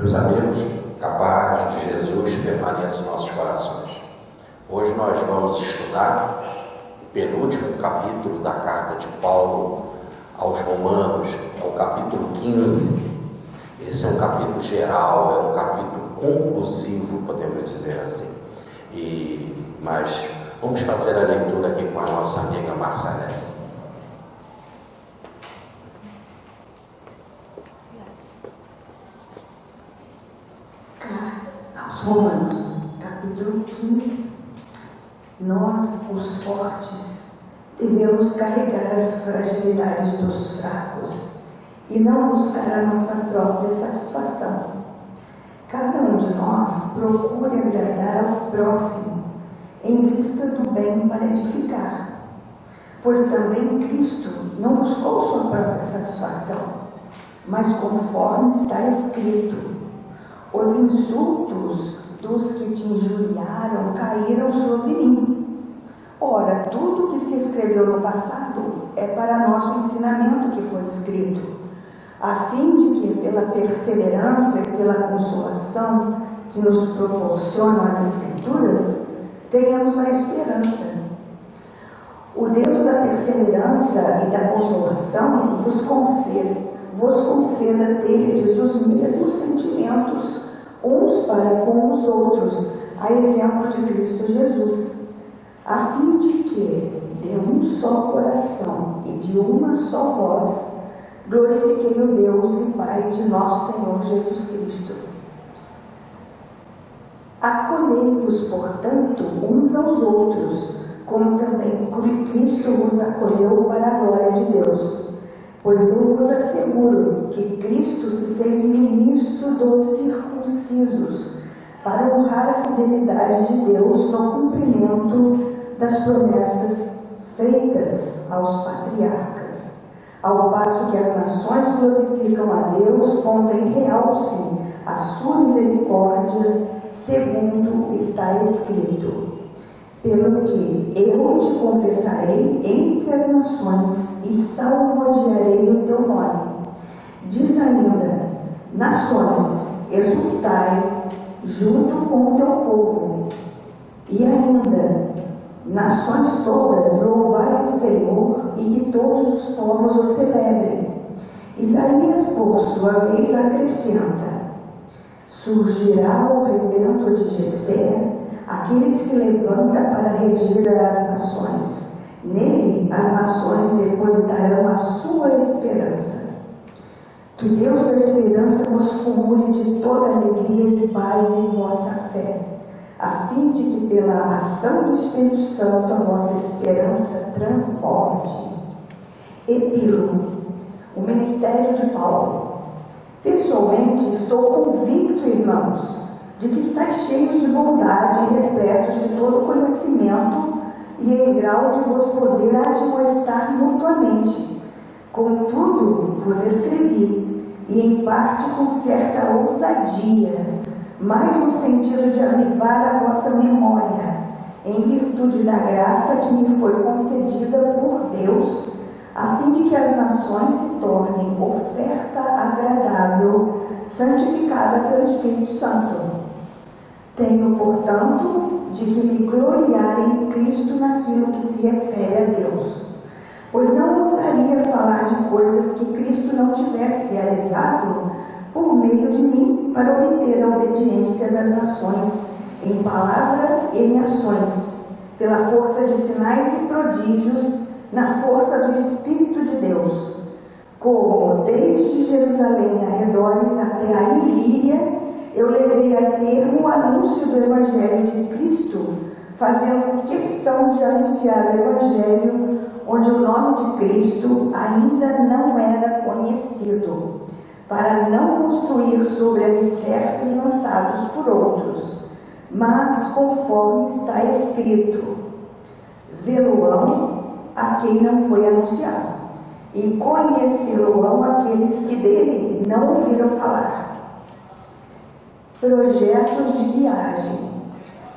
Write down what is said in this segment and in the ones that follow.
Meus amigos, a paz de Jesus permaneça em nossos corações. Hoje nós vamos estudar o penúltimo capítulo da carta de Paulo aos Romanos, é o capítulo 15. Esse é um capítulo geral, é um capítulo conclusivo, podemos dizer assim. Mas vamos fazer a leitura aqui com a nossa amiga Marcelese. Aos Romanos, capítulo 15. Nós, os fortes, devemos carregar as fragilidades dos fracos e não buscar a nossa própria satisfação. Cada um de nós procure agradar ao próximo em vista do bem para edificar, pois também Cristo não buscou sua própria satisfação, mas conforme está escrito: os insultos dos que te injuriaram caíram sobre mim. Ora, tudo que se escreveu no passado é para nosso ensinamento que foi escrito, a fim de que, pela perseverança e pela consolação que nos proporcionam as Escrituras, tenhamos a esperança. O Deus da perseverança e da consolação vos conceda terdes os mesmos sentimentos uns para com os outros, a exemplo de Cristo Jesus, a fim de que, de um só coração e de uma só voz, glorifiquei o Deus e Pai de nosso Senhor Jesus Cristo. Acolhei-vos, portanto, uns aos outros, como também Cristo vos acolheu para a glória de Deus. Pois eu vos asseguro que Cristo se fez ministro dos circuncisos, para honrar a fidelidade de Deus no cumprimento das promessas feitas aos patriarcas, ao passo que as nações glorificam a Deus, pondo em realce a sua misericórdia, segundo está escrito: pelo que eu te confessarei entre as nações e salmodiarei o teu nome. Diz ainda: nações, exultai junto com o teu povo. E ainda: nações todas, louvai o Senhor, e que todos os povos o celebrem. Isaías, por sua vez, acrescenta: surgirá o rebento de Jessé, aquele que se levanta para regir as nações. Nele as nações depositarão a sua esperança. Que Deus da esperança vos cumule de toda alegria e paz em vossa fé, a fim de que pela ação do Espírito Santo a vossa esperança transborde. Epílogo. O ministério de Paulo. Pessoalmente, estou convicto, irmãos, de que estáis cheios de bondade e repletos de todo conhecimento e em grau de vos poder admoestar mutuamente. Contudo, vos escrevi, e em parte com certa ousadia, mas no sentido de avivar a vossa memória, em virtude da graça que me foi concedida por Deus, a fim de que as nações se tornem oferta agradável, santificada pelo Espírito Santo. Tenho, portanto, de que me gloriar em Cristo naquilo que se refere a Deus, pois não ousaria falar de coisas que Cristo não tivesse realizado por meio de mim para obter a obediência das nações em palavra e em ações, pela força de sinais e prodígios, na força do Espírito de Deus, como desde Jerusalém arredores até a Ilíria eu levei a termo o anúncio do Evangelho de Cristo, fazendo questão de anunciar o Evangelho onde o nome de Cristo ainda não era conhecido, para não construir sobre alicerces lançados por outros, mas conforme está escrito: vê-lo-ão a quem não foi anunciado, e conhecê-lo-ão aqueles que dele não ouviram falar. Projetos de viagem.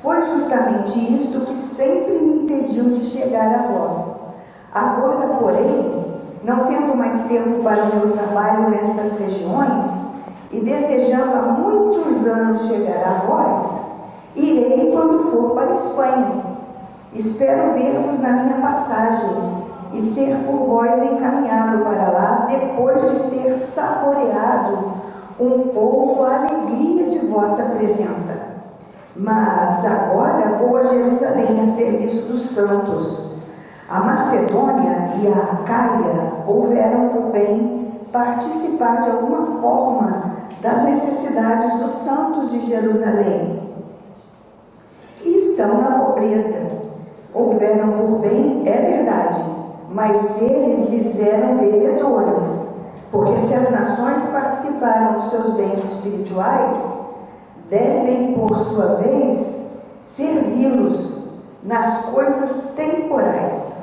Foi justamente isto que sempre me impediu de chegar a vós. Agora, porém, não tendo mais tempo para o meu trabalho nestas regiões, e desejando há muitos anos chegar a vós, irei quando for para a Espanha. Espero ver-vos na minha passagem e ser por vós encaminhado para lá, depois de ter saboreado um pouco a alegria de vossa presença. Mas agora vou a Jerusalém a serviço dos santos. A Macedônia e a Acaia houveram por bem participar de alguma forma das necessidades dos santos de Jerusalém, que estão na pobreza. Houveram por bem, é verdade, mas eles lhes eram devedores, porque se as nações participaram dos seus bens espirituais, devem, por sua vez, servi-los nas coisas temporais.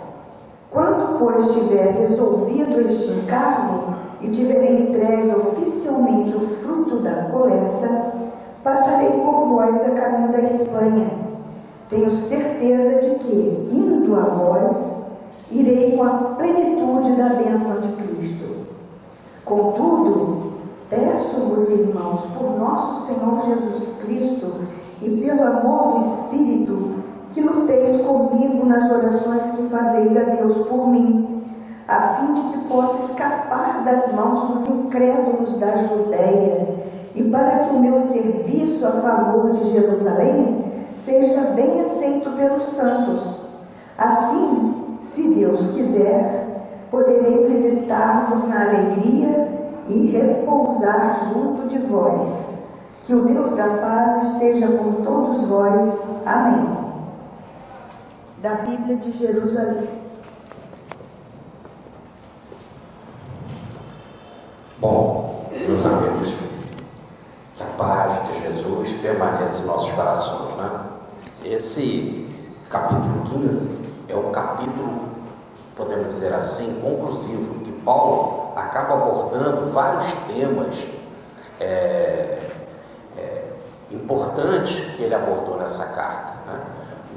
Quando, pois, tiver resolvido este encargo e tiver entregue oficialmente o fruto da coleta, passarei por vós a caminho da Espanha. Tenho certeza de que, indo a vós, irei com a plenitude da bênção de Cristo. Contudo, peço-vos, irmãos, por nosso Senhor Jesus Cristo e pelo amor do Espírito, que luteis comigo nas orações que fazeis a Deus por mim, a fim de que possa escapar das mãos dos incrédulos da Judéia, e para que o meu serviço a favor de Jerusalém seja bem aceito pelos santos. Assim, se Deus quiser, poderei visitar-vos na alegria e repousar junto de vós. Que o Deus da paz esteja com todos vós. Amém. Da Bíblia de Jerusalém. Bom, meus amigos, que a paz de Jesus permaneça em nossos corações, né? Esse capítulo 15 é um capítulo, podemos dizer assim, conclusivo, que Paulo acaba abordando vários temas importantes que ele abordou nessa carta, né?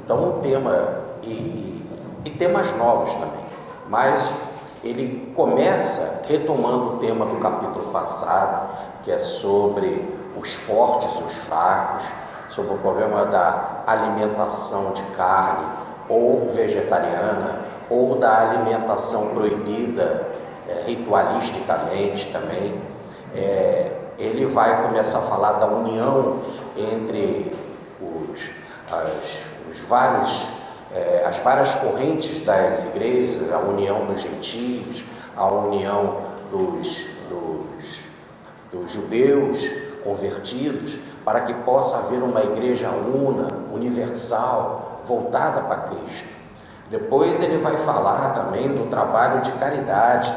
Então, um tema e temas novos também, mas ele começa retomando o tema do capítulo passado, que é sobre os fortes e os fracos, sobre o problema da alimentação de carne ou vegetariana, ou da alimentação proibida ritualisticamente também. Ele vai começar a falar da união entre as várias correntes das igrejas, a união dos gentios, a união dos judeus convertidos, para que possa haver uma igreja una, universal, voltada para Cristo. Depois ele vai falar também do trabalho de caridade,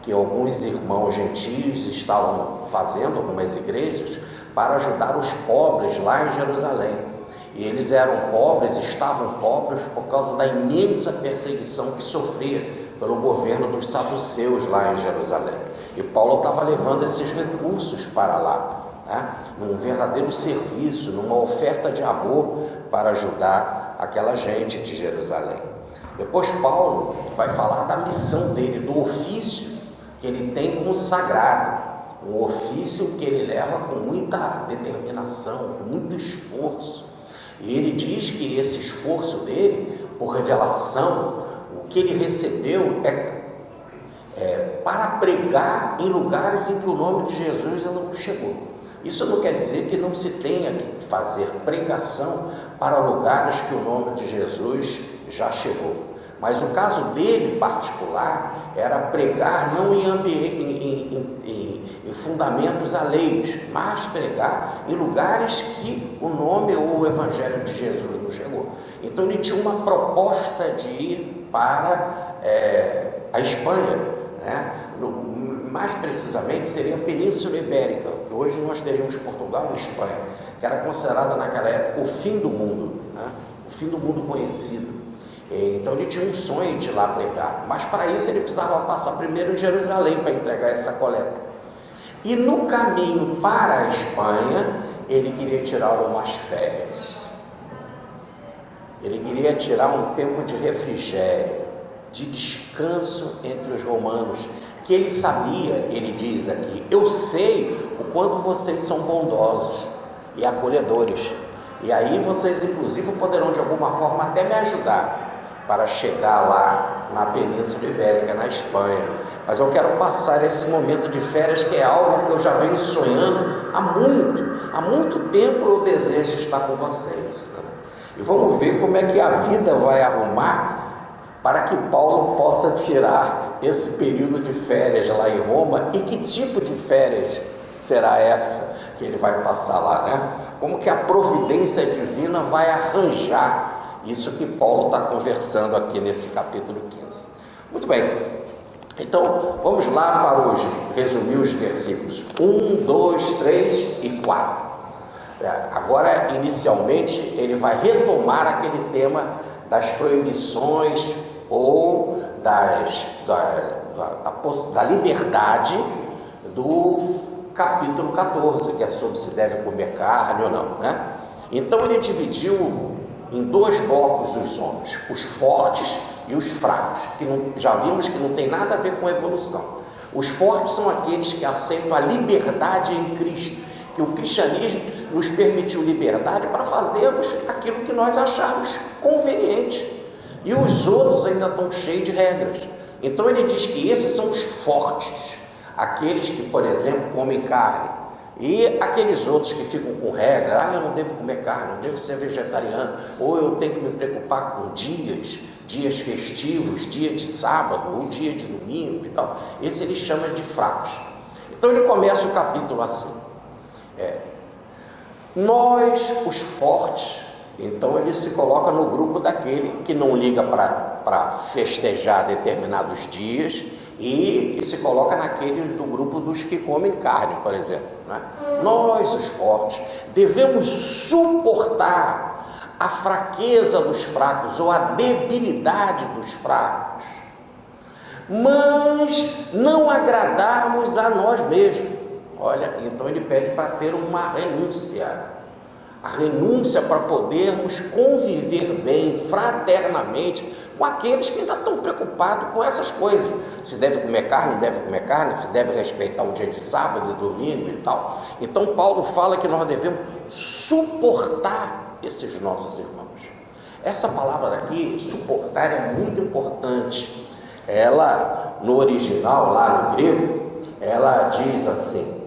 que alguns irmãos gentios estavam fazendo, algumas igrejas, para ajudar os pobres lá em Jerusalém. E eles eram pobres, estavam pobres por causa da imensa perseguição que sofria pelo governo dos saduceus lá em Jerusalém. E Paulo estava levando esses recursos para lá, né? Num verdadeiro serviço, numa oferta de amor para ajudar aquela gente de Jerusalém. Depois Paulo vai falar da missão dele, do ofício que ele tem consagrado, um ofício que ele leva com muita determinação, com muito esforço. E ele diz que esse esforço dele, por revelação, o que ele recebeu é para pregar em lugares em que o nome de Jesus ainda não chegou. Isso não quer dizer que não se tenha que fazer pregação para lugares que o nome de Jesus já chegou. Mas o caso dele particular era pregar não em fundamentos alheios, mas pregar em lugares que o nome ou o evangelho de Jesus não chegou. Então ele tinha uma proposta de ir para a Espanha, né? Mais precisamente seria a Península Ibérica, que hoje nós teríamos Portugal e Espanha, que era considerada naquela época o fim do mundo, né? O fim do mundo conhecido. Então ele tinha um sonho de ir lá pregar, mas para isso ele precisava passar primeiro em Jerusalém para entregar essa coleta. E no caminho para a Espanha, ele queria tirar algumas férias. Ele queria tirar um tempo de refrigério, de descanso entre os romanos, que ele sabia, ele diz aqui, eu sei o quanto vocês são bondosos e acolhedores, e aí vocês inclusive poderão de alguma forma até me ajudar para chegar lá na Península Ibérica, na Espanha, mas eu quero passar esse momento de férias, que é algo que eu já venho sonhando há muito tempo. Eu desejo estar com vocês, né? E vamos ver como é que a vida vai arrumar para que Paulo possa tirar esse período de férias lá em Roma. E que tipo de férias será essa que ele vai passar lá, né? Como que a providência divina vai arranjar isso que Paulo está conversando aqui nesse capítulo 15. Muito bem, então vamos lá para hoje, resumir os versículos 1, 2, 3 e 4. Agora, inicialmente, ele vai retomar aquele tema das proibições ou da liberdade do capítulo 14, que é sobre se deve comer carne ou não, né? Então ele dividiu em dois blocos os homens, os fortes e os fracos, que já vimos que não tem nada a ver com evolução. Os fortes são aqueles que aceitam a liberdade em Cristo, que o cristianismo nos permitiu liberdade para fazermos aquilo que nós acharmos conveniente, e os outros ainda estão cheios de regras. Então ele diz que esses são os fortes, aqueles que, por exemplo, comem carne, e aqueles outros que ficam com regra, eu não devo comer carne, eu devo ser vegetariano, ou eu tenho que me preocupar com dias festivos, dia de sábado, ou dia de domingo e tal. Esse ele chama de fracos. Então ele começa o capítulo assim, nós, os fortes, então ele se coloca no grupo daquele que não liga para festejar determinados dias, e se coloca naquele do grupo dos que comem carne, por exemplo, né? Nós, os fortes, devemos suportar a fraqueza dos fracos ou a debilidade dos fracos, mas não agradarmos a nós mesmos. Olha, então ele pede para ter uma renúncia, a renúncia para podermos conviver bem, fraternamente, com aqueles que ainda estão preocupados com essas coisas. Se deve comer carne, não deve comer carne, se deve respeitar o dia de sábado e domingo e tal. Então Paulo fala que nós devemos suportar esses nossos irmãos. Essa palavra daqui, suportar, é muito importante. Ela, no original, lá no grego, ela diz assim,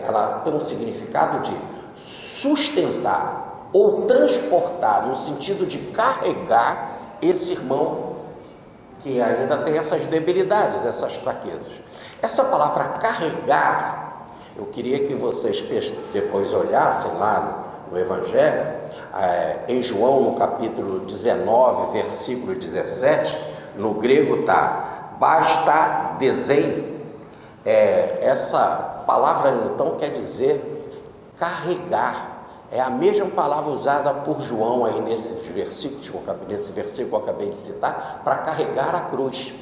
ela tem um significado de sustentar ou transportar, no sentido de carregar esse irmão que ainda tem essas debilidades, essas fraquezas. Essa palavra carregar, eu queria que vocês depois olhassem lá no Evangelho, em João, no capítulo 19, versículo 17, no grego está basta desenho. Essa palavra então quer dizer carregar. É a mesma palavra usada por João aí nesse versículo que eu acabei de citar, para carregar a cruz.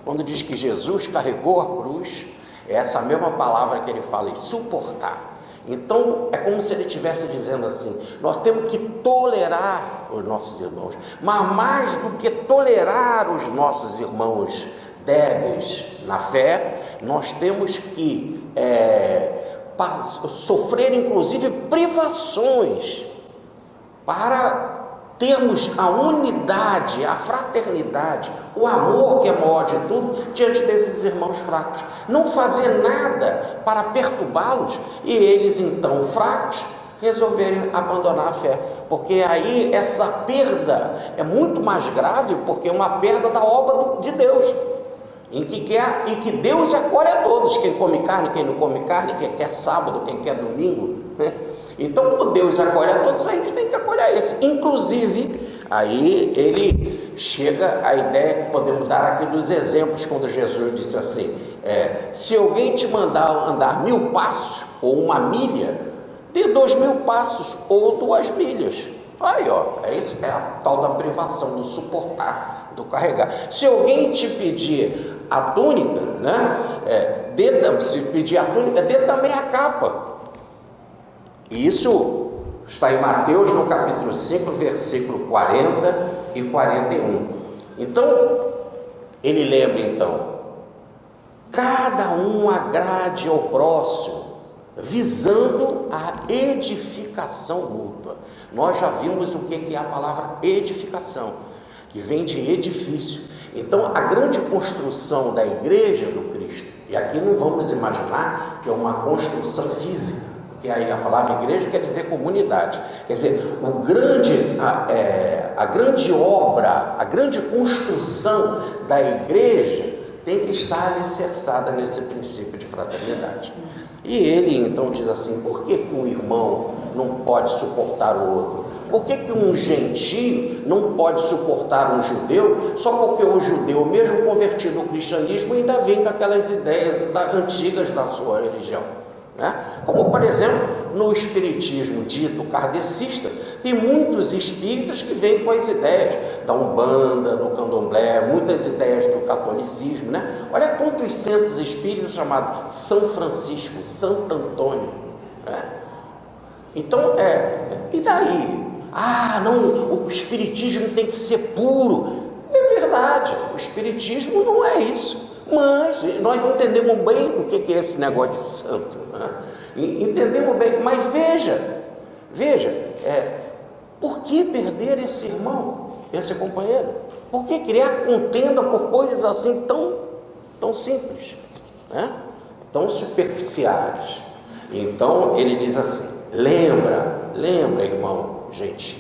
Quando diz que Jesus carregou a cruz, é essa mesma palavra que ele fala em suportar. Então é como se ele estivesse dizendo assim, nós temos que tolerar os nossos irmãos, mas mais do que tolerar os nossos irmãos débeis na fé, nós temos que sofrer inclusive privações para termos a unidade, a fraternidade, o amor que é maior de tudo diante desses irmãos fracos. Não fazer nada para perturbá-los e eles então fracos resolverem abandonar a fé, porque aí essa perda é muito mais grave, porque é uma perda da obra de Deus, em que Deus acolhe a todos, quem come carne, quem não come carne, quem quer sábado, quem quer domingo, né? Então, como Deus acolhe a todos, a gente tem que acolher esse. Inclusive, aí ele chega à ideia que podemos dar aqui dos exemplos, quando Jesus disse assim, se alguém te mandar andar 1000 passos, ou 1 milha, dê 2000 passos, ou 2 milhas. Aí, isso que é a tal da privação, do suportar, do carregar. Se alguém te pedir a túnica, né, se pedir a túnica, dê também a capa. Isso está em Mateus, no capítulo 5, versículo 40 e 41. Então, ele lembra, então, cada um agrade ao próximo, visando a edificação mútua. Nós já vimos o que é a palavra edificação, que vem de edifício. Então, a grande construção da igreja do Cristo, e aqui não vamos imaginar que é uma construção física, porque aí a palavra igreja quer dizer comunidade. Quer dizer, a grande obra, a grande construção da igreja tem que estar alicerçada nesse princípio de fraternidade. E ele então diz assim: por que um irmão não pode suportar o outro? Por que um gentio não pode suportar um judeu, só porque o judeu, mesmo convertido ao cristianismo, ainda vem com aquelas ideias antigas da sua religião? Como, por exemplo, no espiritismo dito kardecista, tem muitos espíritas que vêm com as ideias da Umbanda, do Candomblé, muitas ideias do catolicismo, Olha quantos centros espíritas chamados São Francisco, Santo Antônio, Então, e daí? Não, o espiritismo tem que ser puro. É verdade, o espiritismo não é isso. Mas nós entendemos bem o que é esse negócio de santo, entendemos bem, mas veja, por que perder esse irmão, esse companheiro? Por que criar contenda por coisas assim tão simples, tão superficiais? Então ele diz assim: lembra, irmão gentil,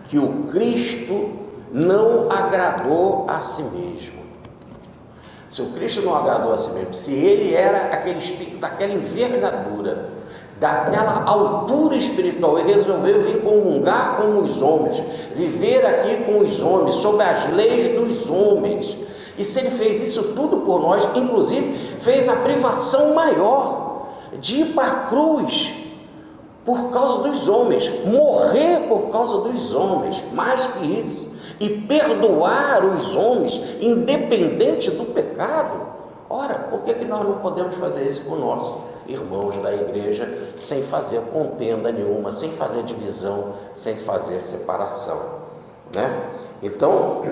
que o Cristo não agradou a si mesmo. Se o Cristo não agradou a si mesmo, se ele era aquele espírito daquela envergadura, daquela altura espiritual, e resolveu vir comungar com os homens, viver aqui com os homens, sob as leis dos homens, e se ele fez isso tudo por nós, inclusive fez a privação maior de ir para a cruz por causa dos homens, morrer por causa dos homens, mais que isso, e perdoar os homens, independente do pecado. Ora, por que nós não podemos fazer isso com nossos irmãos da igreja, sem fazer contenda nenhuma, sem fazer divisão, sem fazer separação, Então,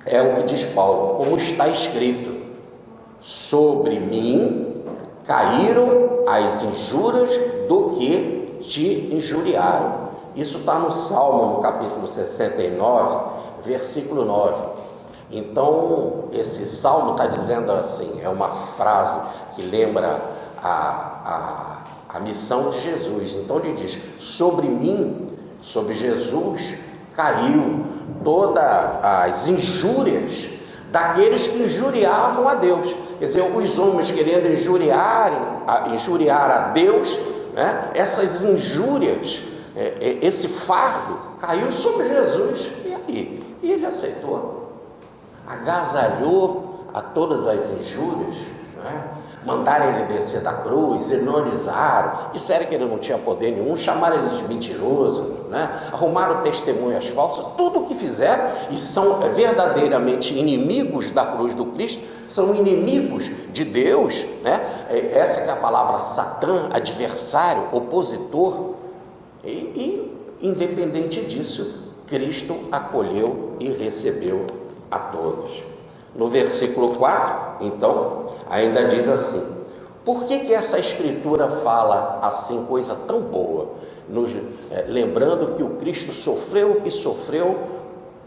é o que diz Paulo: como está escrito, sobre mim caíram as injúrias do que te injuriaram. Isso está no Salmo, no capítulo 69, versículo 9. Então, esse Salmo está dizendo assim, é uma frase que lembra a missão de Jesus. Então ele diz: sobre mim, sobre Jesus, caiu todas as injúrias daqueles que injuriavam a Deus. Quer dizer, os homens querendo injuriar a Deus, essas injúrias, esse fardo caiu sobre Jesus. E aí? E ele aceitou, agasalhou a todas as injúrias, mandaram ele descer da cruz, ironizaram, disseram que ele não tinha poder nenhum, chamaram ele de mentiroso, arrumaram testemunhas falsas, tudo o que fizeram, e são verdadeiramente inimigos da cruz do Cristo, são inimigos de Deus, essa que é a palavra Satã, adversário, opositor, e independente disso, Cristo acolheu e recebeu a todos. No versículo 4, então, ainda diz assim: por que essa escritura fala assim, coisa tão boa? Lembrando que o Cristo sofreu o que sofreu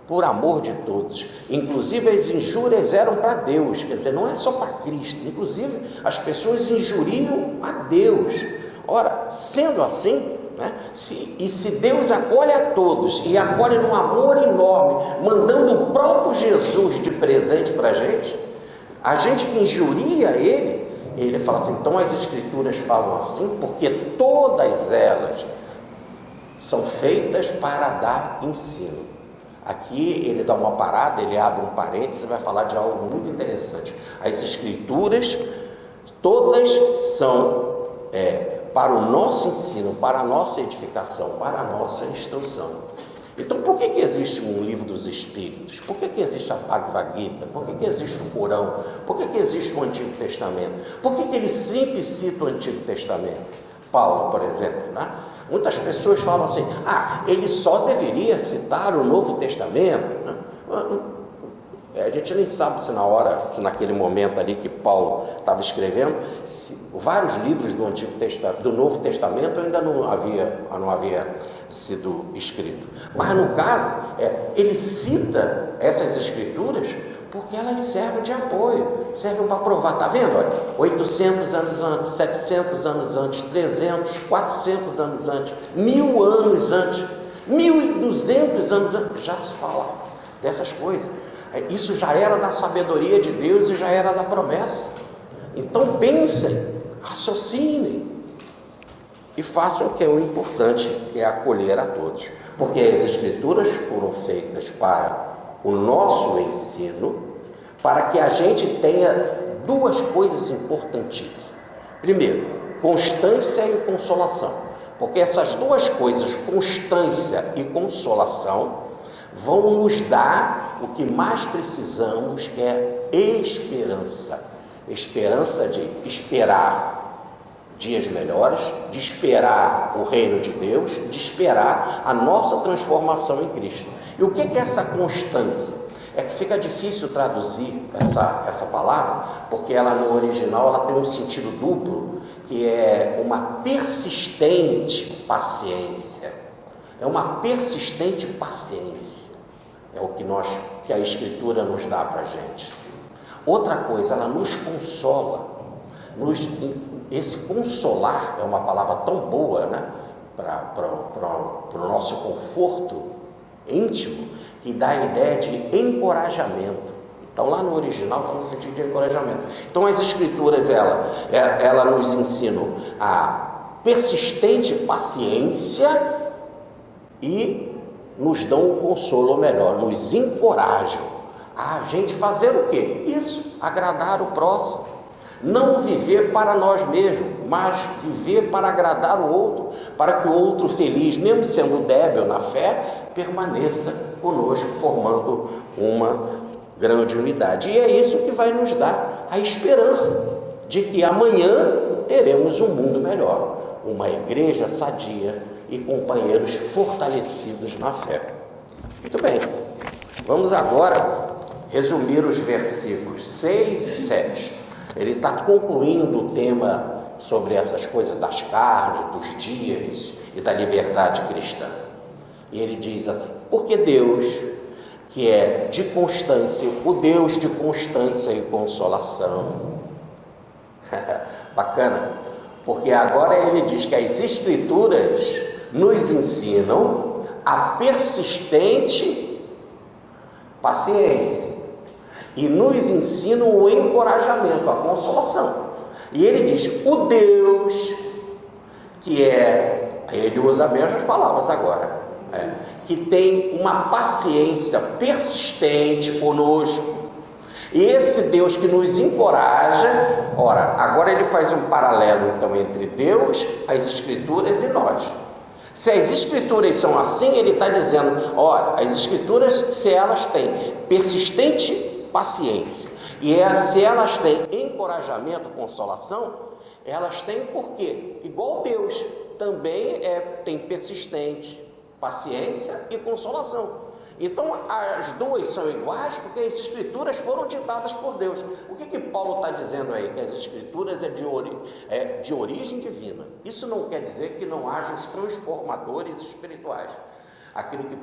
por amor de todos. Inclusive as injúrias eram para Deus, quer dizer, não é só para Cristo, inclusive as pessoas injuriam a Deus. Ora, sendo assim, se Deus acolhe a todos e acolhe num amor enorme, mandando o próprio Jesus de presente para a gente que injuria ele fala assim: então as escrituras falam assim porque todas elas são feitas para dar ensino. Aqui ele dá uma parada, ele abre um parênteses e vai falar de algo muito interessante. As escrituras todas são para o nosso ensino, para a nossa edificação, para a nossa instrução. Então, por que existe um livro dos Espíritos? Por que existe a Bhagavad Gita? Por que existe o Corão? Por que existe o Antigo Testamento? Por que ele sempre cita o Antigo Testamento? Paulo, por exemplo, muitas pessoas falam assim: ele só deveria citar o Novo Testamento. A gente nem sabe se na hora, se naquele momento ali que Paulo estava escrevendo, vários livros do Novo Testamento ainda não havia sido escrito. Mas no caso, ele cita essas escrituras porque elas servem de apoio, servem para provar, está vendo? Olha, 800 anos antes, 700 anos antes, 300, 400 anos antes, 1000 anos antes, 1200 anos antes, já se fala dessas coisas. Isso já era da sabedoria de Deus e já era da promessa. Então pensem, raciocinem e façam o que é o importante, que é acolher a todos, porque as Escrituras foram feitas para o nosso ensino, para que a gente tenha duas coisas importantíssimas. Primeiro, constância e consolação, porque essas duas coisas, constância e consolação, vão nos dar o que mais precisamos, que é esperança. Esperança de esperar dias melhores, de esperar o reino de Deus, de esperar a nossa transformação em Cristo. E o que é essa constância? É que fica difícil traduzir essa palavra, porque ela no original ela tem um sentido duplo, que é uma persistente paciência. É uma persistente paciência. É o que a Escritura nos dá para a gente. Outra coisa, ela nos consola. Esse consolar é uma palavra tão boa, né? Para o nosso conforto íntimo, que dá a ideia de encorajamento. Então lá no original está no sentido de encorajamento. Então as Escrituras, ela nos ensinam a persistente paciência e nos dão um consolo, ou melhor, nos encorajam a gente fazer o quê? Isso, agradar o próximo. Não viver para nós mesmos, mas viver para agradar o outro, para que o outro feliz, mesmo sendo débil na fé, permaneça conosco, formando uma grande unidade. E é isso que vai nos dar a esperança de que amanhã teremos um mundo melhor, uma igreja sadia e companheiros fortalecidos na fé. Muito bem, vamos agora resumir os versículos 6 e 7. Ele está concluindo o tema sobre essas coisas das carnes, dos dias e da liberdade cristã. E ele diz assim: porque Deus, que é de constância, o Deus de constância e consolação. Bacana, porque agora ele diz que as Escrituras nos ensinam a persistente paciência e nos ensinam o encorajamento, a consolação. E ele diz: o Deus que ele usa as mesmas palavras agora, que tem uma paciência persistente conosco. E esse Deus que nos encoraja, ora, agora ele faz um paralelo então entre Deus, as Escrituras e nós. Se as Escrituras são assim, ele está dizendo, olha, as Escrituras, se elas têm persistente paciência e se elas têm encorajamento, consolação, elas têm por quê? Igual Deus também tem persistente paciência e consolação. Então as duas são iguais porque as Escrituras foram ditadas por Deus. O que Paulo está dizendo aí? Que as Escrituras é de origem divina. Isso não quer dizer que não haja os transformadores espirituais, aquilo que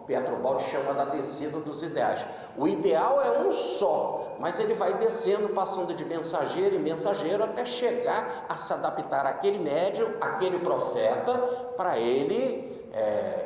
Pietro chama da descida dos ideais. O ideal é um só, mas ele vai descendo, passando de mensageiro em mensageiro até chegar a se adaptar àquele médium, àquele profeta, para ele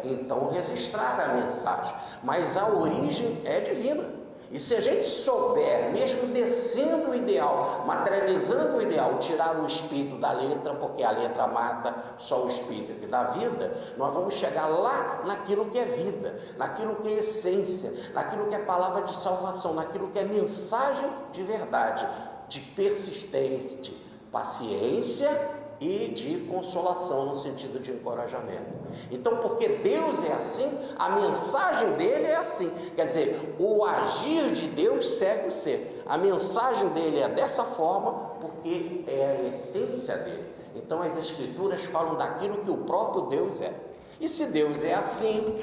então registrar a mensagem. Mas a origem é divina. E se a gente souber, mesmo descendo o ideal, materializando o ideal, tirar o espírito da letra, porque a letra mata, só o espírito que dá vida, nós vamos chegar lá naquilo que é vida, naquilo que é essência, naquilo que é palavra de salvação, naquilo que é mensagem de verdade, de persistência, paciência e de consolação, no sentido de encorajamento. Então, porque Deus é assim, a mensagem dele é assim. Quer dizer, o agir de Deus segue o ser. A mensagem dele é dessa forma, porque é a essência dele. Então, as Escrituras falam daquilo que o próprio Deus é. E se Deus é assim,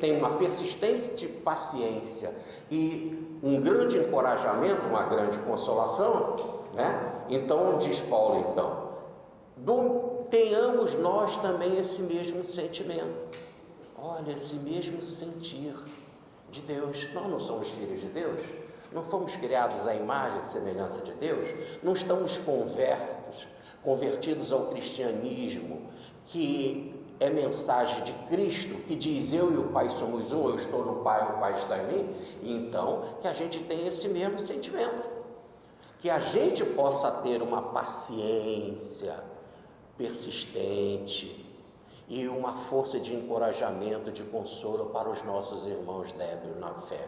tem uma persistente paciência e um grande encorajamento, uma grande consolação, né? Então, diz Paulo, tenhamos nós também esse mesmo sentimento. Olha, esse mesmo sentir de Deus. Nós não somos filhos de Deus? Não fomos criados à imagem e semelhança de Deus? Não estamos convertidos ao cristianismo, que é mensagem de Cristo, que diz: eu e o Pai somos um, eu estou no Pai, o Pai está em mim? Então, que a gente tenha esse mesmo sentimento, que a gente possa ter uma paciência persistente e uma força de encorajamento, de consolo para os nossos irmãos débeis na fé,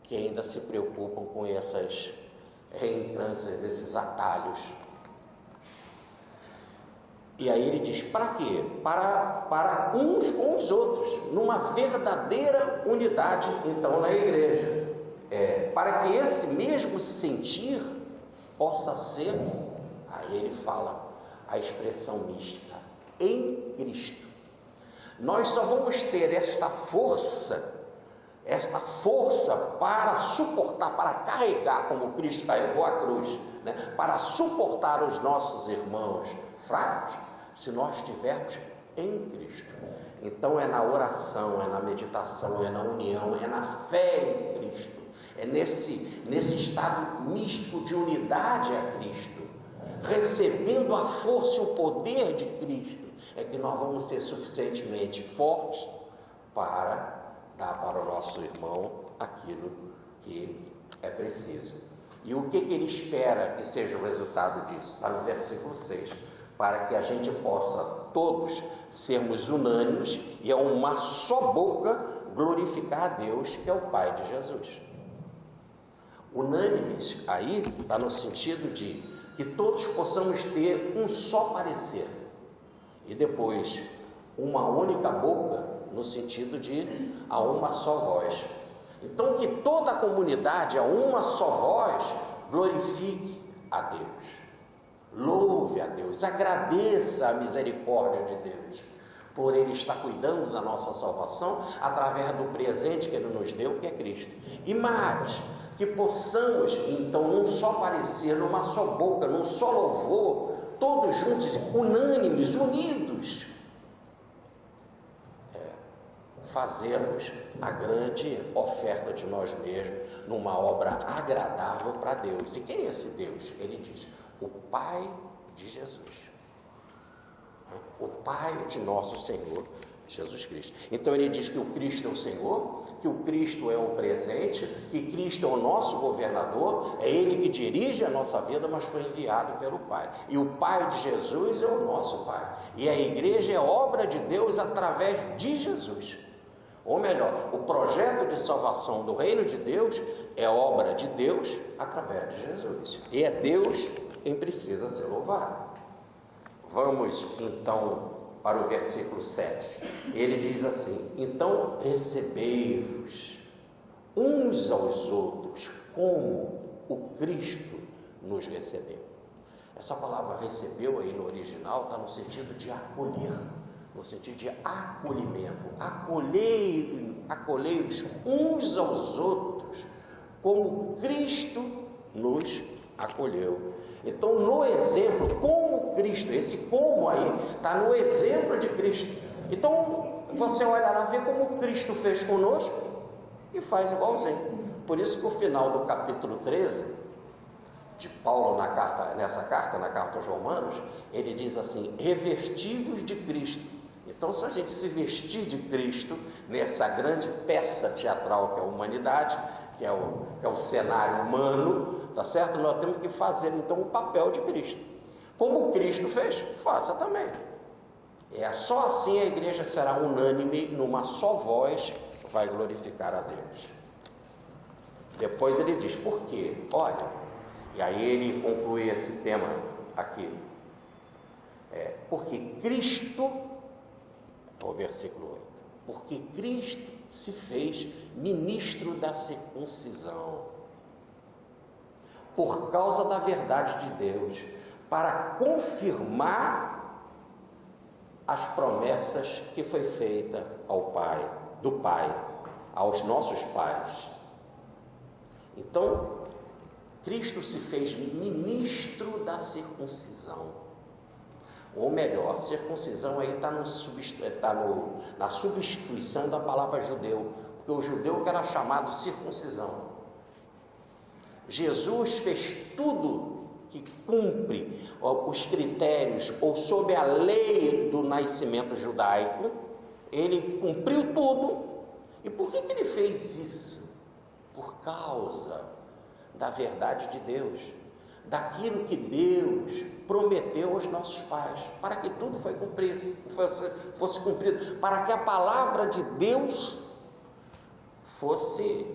que ainda se preocupam com essas reentrâncias, esses atalhos. E aí ele diz: para quê? Para uns com os outros, numa verdadeira unidade, então, na igreja. Para que esse mesmo sentir possa ser, aí ele fala a expressão mística, em Cristo. Nós só vamos ter esta força para suportar, para carregar, como Cristo carregou a cruz, né? Para suportar os nossos irmãos fracos, se nós estivermos em Cristo. Então é na oração, é na meditação, é na união, é na fé em Cristo, é nesse estado místico de unidade a Cristo, recebendo a força e o poder de Cristo, é que nós vamos ser suficientemente fortes para dar para o nosso irmão aquilo que é preciso. E o que ele espera que seja o resultado disso? Está no versículo 6. Para que a gente possa todos sermos unânimes e a uma só boca glorificar a Deus, que é o Pai de Jesus. Unânimes aí está no sentido de que todos possamos ter um só parecer, e depois uma única boca, no sentido de a uma só voz. Então, que toda a comunidade, a uma só voz, glorifique a Deus, louve a Deus, agradeça a misericórdia de Deus, por Ele estar cuidando da nossa salvação, através do presente que Ele nos deu, que é Cristo. E mais, que possamos, então, num só parecer, numa só boca, num só louvor, todos juntos, unânimes, unidos, fazermos a grande oferta de nós mesmos numa obra agradável para Deus. E quem é esse Deus? Ele diz: o Pai de Jesus, o Pai de nosso Senhor Jesus Cristo. Então ele diz que o Cristo é o Senhor, que o Cristo é o presente, que Cristo é o nosso governador, é Ele que dirige a nossa vida, mas foi enviado pelo Pai. E o Pai de Jesus é o nosso Pai. E a igreja é obra de Deus através de Jesus. Ou melhor, o projeto de salvação do reino de Deus é obra de Deus através de Jesus. E é Deus quem precisa ser louvado. Vamos então para o versículo 7. Ele diz assim: então recebei-vos uns aos outros como o Cristo nos recebeu. Essa palavra recebeu aí no original está no sentido de acolher, no sentido de acolhimento. Acolhei-vos uns aos outros como Cristo nos acolheu. Então, no exemplo, como Cristo, esse como aí está no exemplo de Cristo. Então, você olha lá, vê como Cristo fez conosco e faz igualzinho. Por isso que o final do capítulo 13 de Paulo nessa carta, na carta aos Romanos, ele diz assim: revesti-vos de Cristo. Então, se a gente se vestir de Cristo nessa grande peça teatral que é a humanidade, que é o cenário humano, tá certo? Nós temos que fazer então o papel de Cristo. Como Cristo fez, faça também. É só assim a igreja será unânime, numa só voz, vai glorificar a Deus. Depois ele diz: por quê? Olha, e aí ele conclui esse tema aqui. Porque Cristo, o versículo 8, porque Cristo se fez ministro da circuncisão, por causa da verdade de Deus, para confirmar as promessas que foi feita ao Pai, do Pai, aos nossos pais. Então, Cristo se fez ministro da circuncisão. Ou melhor, circuncisão aí está na substituição da palavra judeu, porque o judeu que era chamado circuncisão. Jesus fez tudo que cumpre os critérios ou sob a lei do nascimento judaico. Ele cumpriu tudo. E por que ele fez isso? Por causa da verdade de Deus, daquilo que Deus prometeu aos nossos pais, para que tudo fosse cumprido, para que a palavra de Deus fosse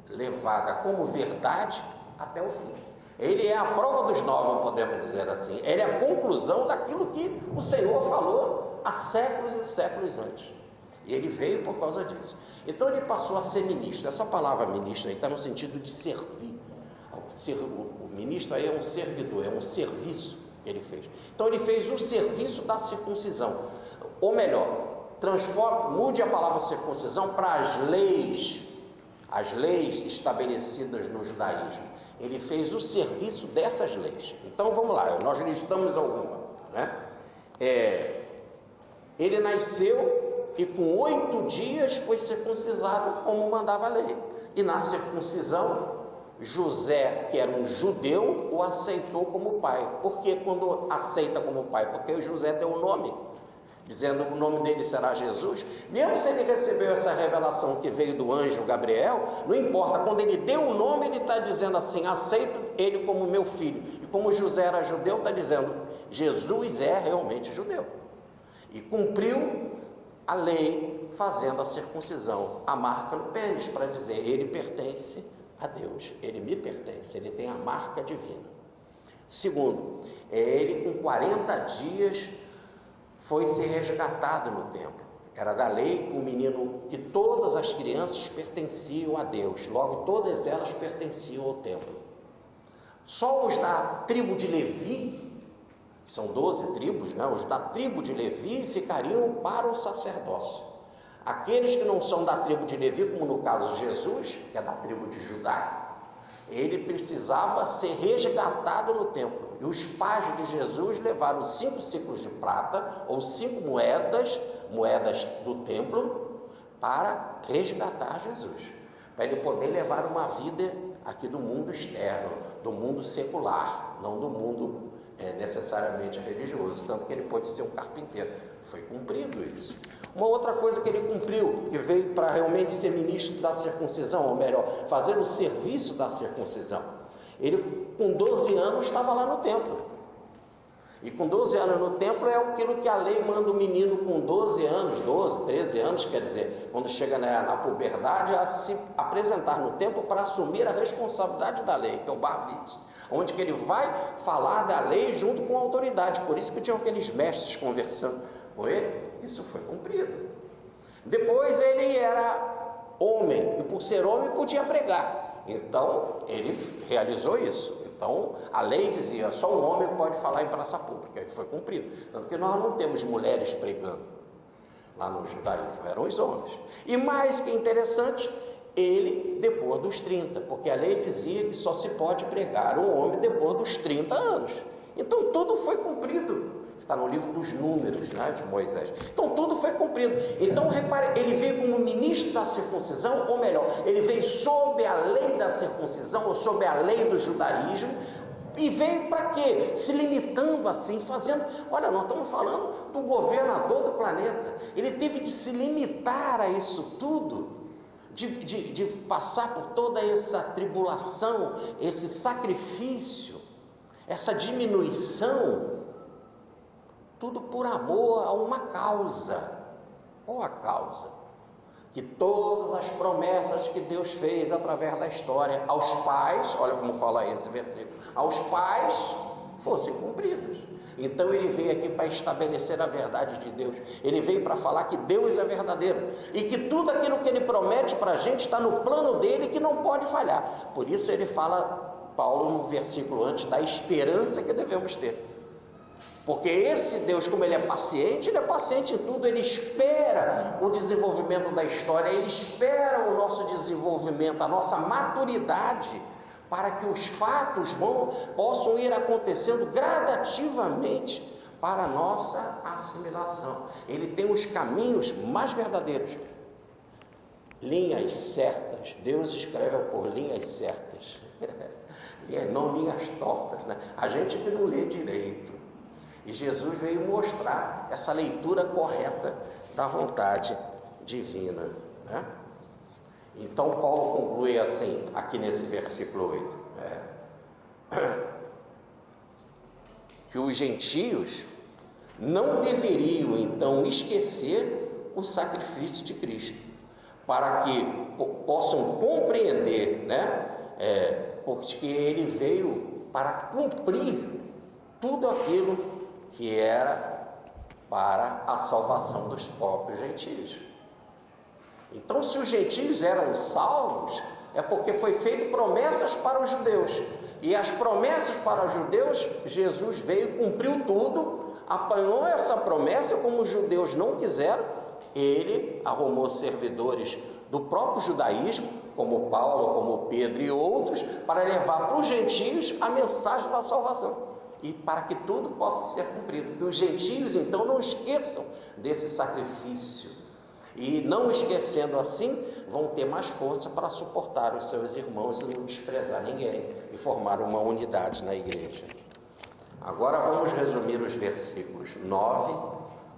levada como verdade até o fim. Ele é a prova dos 9, podemos dizer assim. Ele é a conclusão daquilo que o Senhor falou há séculos e séculos antes. E ele veio por causa disso. Então ele passou a ser ministro. Essa palavra ministro aí está no sentido de servir. O ministro aí é um servidor, é um serviço que ele fez. Então ele fez o serviço da circuncisão. Ou melhor, mude a palavra circuncisão para as leis estabelecidas no judaísmo. Ele fez o serviço dessas leis. Então vamos lá, nós listamos alguma, né? Ele nasceu e com 8 dias foi circuncisado como mandava a lei. E na circuncisão, José, que era um judeu, o aceitou como pai. Por que quando aceita como pai? Porque José deu o nome, dizendo que o nome dele será Jesus. Mesmo se ele recebeu essa revelação que veio do anjo Gabriel, não importa, quando ele deu o nome, ele está dizendo assim: aceito ele como meu filho. E como José era judeu, está dizendo: Jesus é realmente judeu. E cumpriu a lei fazendo a circuncisão, a marca no pênis, para dizer: ele pertence a Deus, ele me pertence, ele tem a marca divina. Segundo, ele com 40 dias foi ser resgatado no templo. Era da lei que todas as crianças pertenciam a Deus, logo todas elas pertenciam ao templo. Só os da tribo de Levi, que são 12 tribos, né? Os da tribo de Levi ficariam para o sacerdócio. Aqueles que não são da tribo de Levi, como no caso de Jesus, que é da tribo de Judá, ele precisava ser resgatado no templo. E os pais de Jesus levaram 5 ciclos de prata, ou 5 moedas do templo, para resgatar Jesus, para ele poder levar uma vida aqui do mundo externo, do mundo secular, não do mundo necessariamente religioso, tanto que ele pode ser um carpinteiro. Foi cumprido isso. Uma outra coisa que ele cumpriu, que veio para realmente ser ministro da circuncisão, ou melhor, fazer o serviço da circuncisão. Ele com 12 anos estava lá no templo. E com 12 anos no templo é aquilo que a lei manda o menino com 12 anos, 12, 13 anos, quer dizer, quando chega na puberdade, a se apresentar no templo para assumir a responsabilidade da lei, que é o bar mitzvah, onde que ele vai falar da lei junto com a autoridade. Por isso que tinham aqueles mestres conversando com ele. Isso foi cumprido. Depois ele era homem, e por ser homem podia pregar. Então ele realizou isso. Então a lei dizia: só um homem pode falar em praça pública. E foi cumprido. Tanto que nós não temos mulheres pregando lá no judaísmo, eram os homens. E mais que interessante, ele depois dos 30, porque a lei dizia que só se pode pregar um homem depois dos 30 anos. Então tudo foi cumprido. Está no livro dos Números, né, de Moisés. Então tudo foi cumprido. Então repare, ele veio como ministro da circuncisão, ou melhor, ele veio sob a lei da circuncisão, ou sob a lei do judaísmo. E veio para quê? Se limitando assim, fazendo... Olha, nós estamos falando do governador do planeta. Ele teve de se limitar a isso tudo, de passar por toda essa tribulação, esse sacrifício, essa diminuição, tudo por amor a uma causa. Qual a causa? Que todas as promessas que Deus fez através da história aos pais, olha como fala esse versículo, aos pais fossem cumpridas. Então ele veio aqui para estabelecer a verdade de Deus. Ele veio para falar que Deus é verdadeiro e que tudo aquilo que ele promete para a gente está no plano dele, que não pode falhar. Por isso ele fala, Paulo no versículo antes, da esperança que devemos ter. Porque esse Deus, como ele é paciente em tudo, ele espera o desenvolvimento da história, ele espera o nosso desenvolvimento, a nossa maturidade, para que os fatos possam ir acontecendo gradativamente para a nossa assimilação. Ele tem os caminhos mais verdadeiros, linhas certas. Deus escreve por linhas certas, não linhas tortas, né? A gente que não lê direito. E Jesus veio mostrar essa leitura correta da vontade divina, né? Então Paulo conclui assim, aqui nesse versículo 8, que os gentios não deveriam então esquecer o sacrifício de Cristo, para que possam compreender, né? Porque ele veio para cumprir tudo aquilo que era para a salvação dos próprios gentios. Então, se os gentios eram salvos, é porque foi feito promessas para os judeus, e as promessas para os judeus, Jesus veio, cumpriu tudo, apanhou essa promessa. Como os judeus não quiseram, ele arrumou servidores do próprio judaísmo, como Paulo, como Pedro e outros, para levar para os gentios a mensagem da salvação, e para que tudo possa ser cumprido, que os gentios então não esqueçam desse sacrifício, e não esquecendo assim, vão ter mais força para suportar os seus irmãos e não desprezar ninguém, e formar uma unidade na igreja. Agora vamos resumir os versículos 9,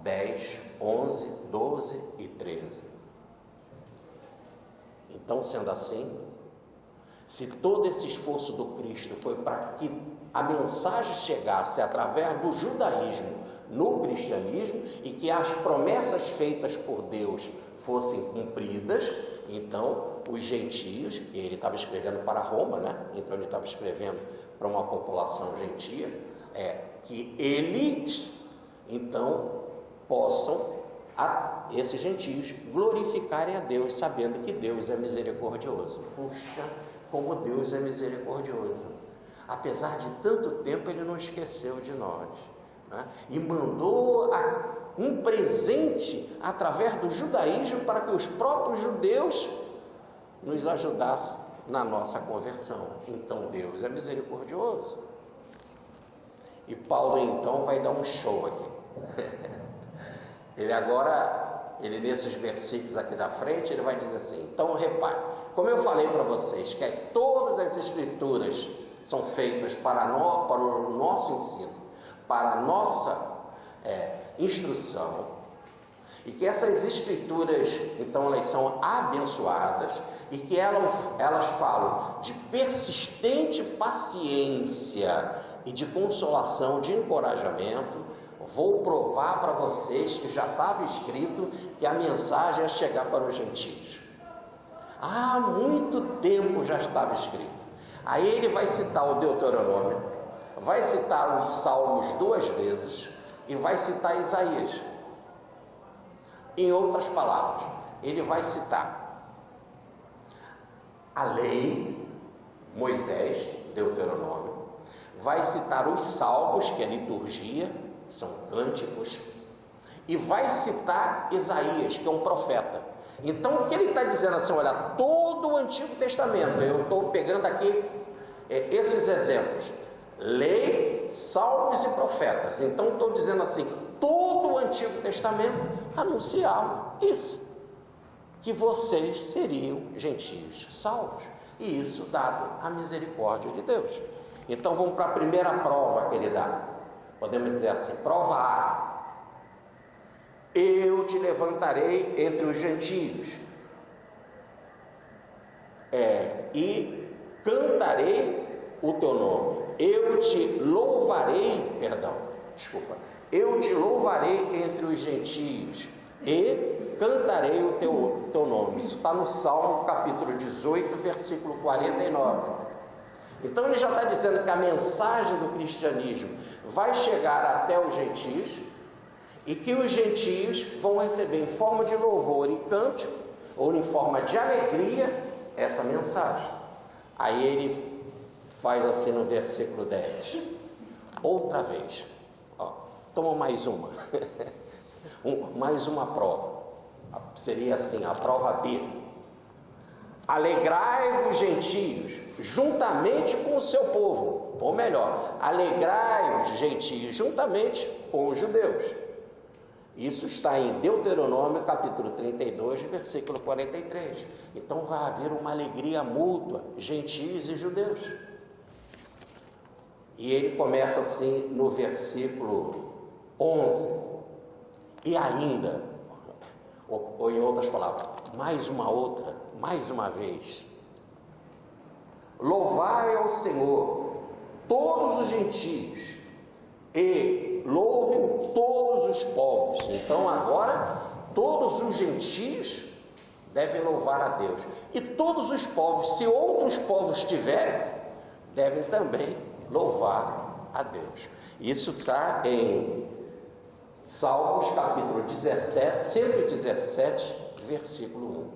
10, 11, 12 e 13. Então, sendo assim, se todo esse esforço do Cristo foi para que a mensagem chegasse através do judaísmo no cristianismo, e que as promessas feitas por Deus fossem cumpridas, então os gentios, e ele estava escrevendo para Roma, né? Então ele estava escrevendo para uma população gentia, que eles então possam, esses gentios, glorificarem a Deus, sabendo que Deus é misericordioso. Puxa, como Deus é misericordioso! Apesar de tanto tempo, ele não esqueceu de nós, né? E mandou um presente através do judaísmo para que os próprios judeus nos ajudassem na nossa conversão. Então Deus é misericordioso. E Paulo então vai dar um show aqui. Ele nesses versículos aqui da frente, ele vai dizer assim: então repare, como eu falei para vocês, que todas as escrituras são feitas para o nosso ensino, para a nossa instrução, e que essas escrituras, então, elas são abençoadas, e que elas falam de persistente paciência e de consolação, de encorajamento. Vou provar para vocês que já estava escrito que a mensagem ia chegar para os gentios. Há muito tempo já estava escrito. Aí ele vai citar o Deuteronômio, vai citar os Salmos 2 vezes e vai citar Isaías. Em outras palavras, ele vai citar a lei, Moisés, Deuteronômio, vai citar os Salmos, que é liturgia, são cânticos, e vai citar Isaías, que é um profeta. Então o que ele está dizendo assim, olha, todo o Antigo Testamento, eu estou pegando aqui esses exemplos, lei, salmos e profetas. Então estou dizendo assim, todo o Antigo Testamento anunciava isso, que vocês seriam gentios salvos, e isso dado a misericórdia de Deus. Então vamos para a primeira prova que ele dá. Podemos dizer assim, prova A: eu te levantarei entre os gentios, e cantarei o teu nome. Eu te louvarei entre os gentios e cantarei o teu nome. Isso está no Salmo capítulo 18, versículo 49. Então ele já está dizendo que a mensagem do cristianismo vai chegar até os gentios, e que os gentios vão receber em forma de louvor e cântico, ou em forma de alegria, essa mensagem. Aí ele faz assim no versículo 10, outra vez, Toma mais uma. Mais uma prova. Seria assim, a prova B. Alegrai-vos, gentios, juntamente com o seu povo. Ou melhor, alegrai-vos, gentios, juntamente com os judeus. Isso está em Deuteronômio, capítulo 32, versículo 43. Então vai haver uma alegria mútua, gentios e judeus. E ele começa assim no versículo 11. E ainda, ou em outras palavras, mais uma vez. Louvai ao Senhor todos os gentios e louvem todos os povos. Então agora todos os gentios devem louvar a Deus. E todos os povos, se outros povos tiverem, devem também louvar a Deus. Isso está em Salmos capítulo 117, versículo 1.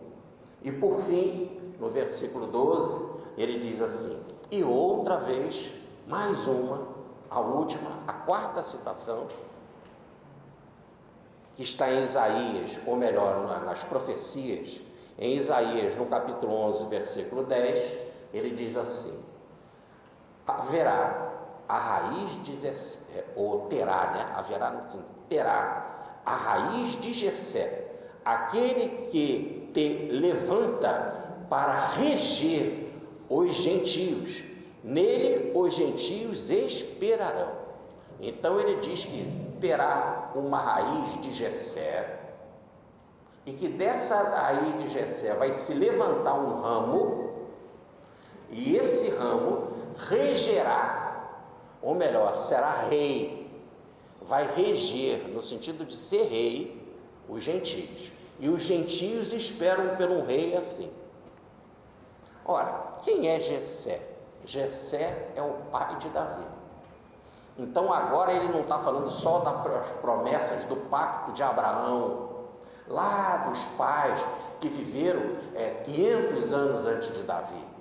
E por fim, no versículo 12, ele diz assim: e outra vez, mais uma, a última, a quarta citação, que está em Isaías, ou melhor, nas profecias, em Isaías, no capítulo 11, versículo 10, ele diz assim: haverá a raiz de Jessé, ou terá, né? Haverá, assim, terá a raiz de Jessé, aquele que te levanta para reger os gentios, nele os gentios esperarão. Então ele diz que terá uma raiz de Jessé, e que dessa raiz de Jessé vai se levantar um ramo, e esse ramo regerá, ou melhor, será rei, vai reger, no sentido de ser rei, os gentios. E os gentios esperam por um rei assim. Ora, quem é Jessé? Jessé é o pai de Davi. Então agora ele não está falando só das promessas do pacto de Abraão, lá dos pais que viveram 500 anos antes de Davi.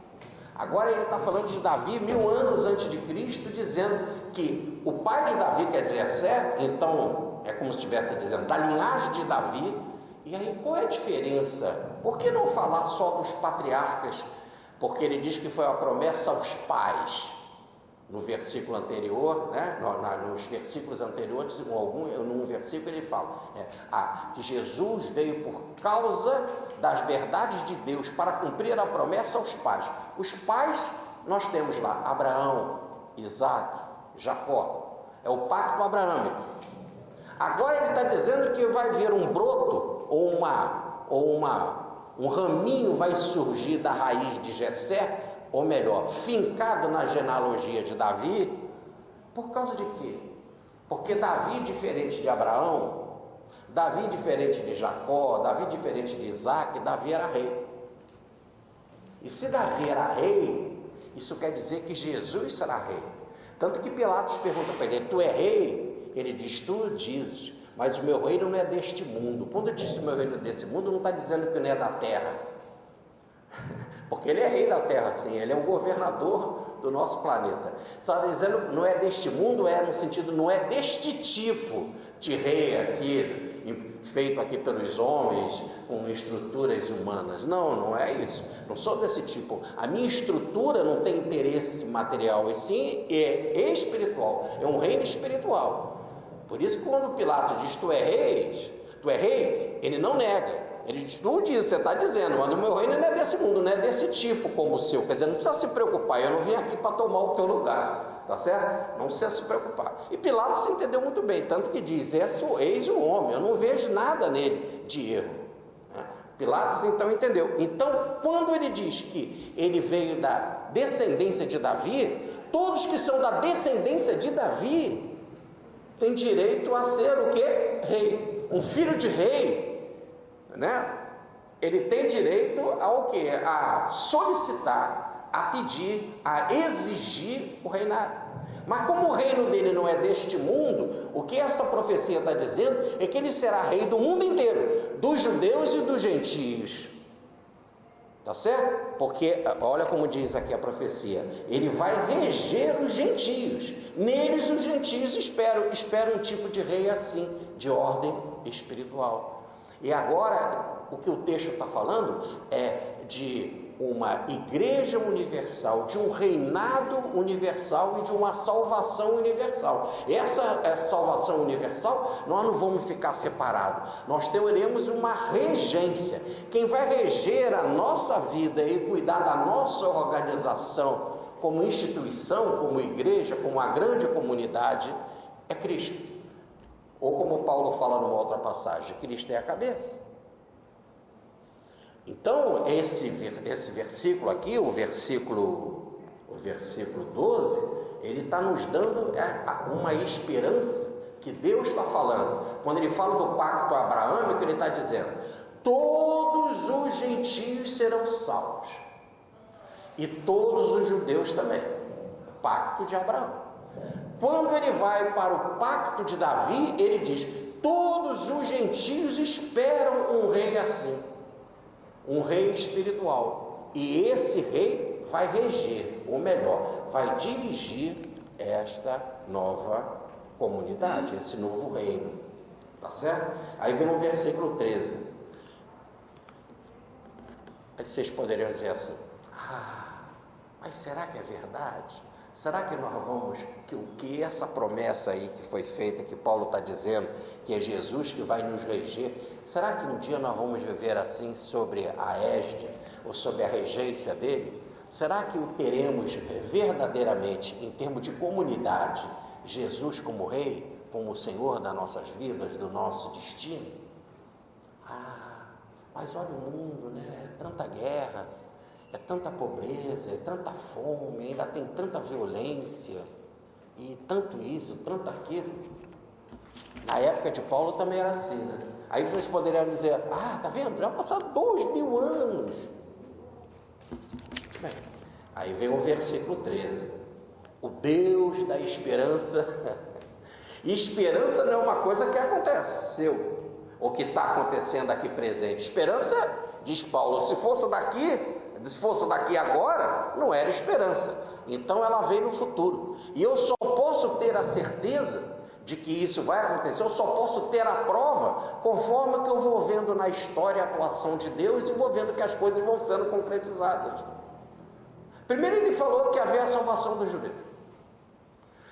Agora ele está falando de Davi 1000 anos antes de Cristo, dizendo que o pai de Davi, que é Jessé, então é como se estivesse dizendo da linhagem de Davi. E aí qual é a diferença? Por que não falar só dos patriarcas? Porque ele diz que foi a promessa aos pais. No versículo anterior, né? Nos versículos anteriores, num versículo ele fala que Jesus veio por causa das verdades de Deus para cumprir a promessa aos pais. Os pais nós temos lá Abraão, Isaac, Jacó, é o pacto abraâmico. Agora ele está dizendo que vai vir um broto um raminho vai surgir da raiz de Jessé, ou melhor, fincado na genealogia de Davi. Por causa de quê? Porque Davi, diferente de Abraão, Davi diferente de Jacó, Davi diferente de Isaac, Davi era rei. E se Davi era rei, isso quer dizer que Jesus será rei. Tanto que Pilatos pergunta para ele: tu é rei? Ele diz: tu dizes, mas o meu reino não é deste mundo. Quando eu disse o meu reino é desse mundo, não está dizendo que não é da terra. Porque ele é rei da terra, sim, ele é o governador do nosso planeta. Só dizendo não é deste mundo, no sentido, não é deste tipo de rei aqui, feito aqui pelos homens, com estruturas humanas. Não é isso. Não sou desse tipo. A minha estrutura não tem interesse material, e sim é espiritual. É um reino espiritual. Por isso que quando Pilatos diz tu é rei, ele não nega. Ele diz: tu diz, você está dizendo, mas o meu reino não é desse mundo, não é desse tipo como o seu. Quer dizer, não precisa se preocupar, eu não vim aqui para tomar o teu lugar, tá certo? Não precisa se preocupar. E Pilatos se entendeu muito bem, tanto que diz: eis o homem, eu não vejo nada nele de erro. Pilatos então entendeu. Então, quando ele diz que ele veio da descendência de Davi, todos que são da descendência de Davi têm direito a ser o quê? Rei. Um filho de rei, né? Ele tem direito ao quê? A solicitar, a pedir, a exigir o reinado. Mas como o reino dele não é deste mundo, o que essa profecia está dizendo é que ele será rei do mundo inteiro, dos judeus e dos gentios. Tá certo? Porque, olha como diz aqui a profecia, ele vai reger os gentios. Neles os gentios esperam um tipo de rei assim, de ordem espiritual. E agora, o que o texto está falando é de uma igreja universal, de um reinado universal e de uma salvação universal. Essa salvação universal, nós não vamos ficar separados, nós teremos uma regência. Quem vai reger a nossa vida e cuidar da nossa organização como instituição, como igreja, como uma grande comunidade, é Cristo. Ou como Paulo fala numa outra passagem, Cristo é a cabeça. Então, esse versículo aqui, o versículo 12, ele está nos dando uma esperança que Deus está falando. Quando ele fala do pacto abraâmico, ele está dizendo: todos os gentios serão salvos, e todos os judeus também. Pacto de Abraão. Quando ele vai para o pacto de Davi, ele diz: todos os gentios esperam um rei assim, um rei espiritual, e esse rei vai reger, ou melhor, vai dirigir esta nova comunidade, esse novo reino, tá certo? Aí vem o versículo 13. Aí vocês poderiam dizer assim: mas será que é verdade? Será que nós vamos, que essa promessa aí que foi feita, que Paulo está dizendo, que é Jesus que vai nos reger, será que um dia nós vamos viver assim sobre a égide, ou sobre a regência dele? Será que o teremos verdadeiramente, em termos de comunidade, Jesus como rei, como o Senhor das nossas vidas, do nosso destino? Mas olha o mundo, né? É tanta guerra, é tanta pobreza, é tanta fome, ainda tem tanta violência, e tanto isso, tanto aquilo. Na época de Paulo também era assim, né? Aí vocês poderiam dizer: tá vendo? Já passaram 2000 anos. Bem, aí vem o versículo 13. O Deus da esperança. E esperança não é uma coisa que aconteceu, ou que está acontecendo aqui presente. Esperança, diz Paulo, se fosse daqui agora, não era esperança. Então ela veio no futuro. E eu só posso ter a certeza de que isso vai acontecer, eu só posso ter a prova conforme que eu vou vendo na história a atuação de Deus e vou vendo que as coisas vão sendo concretizadas. Primeiro ele falou que havia a salvação dos judeus.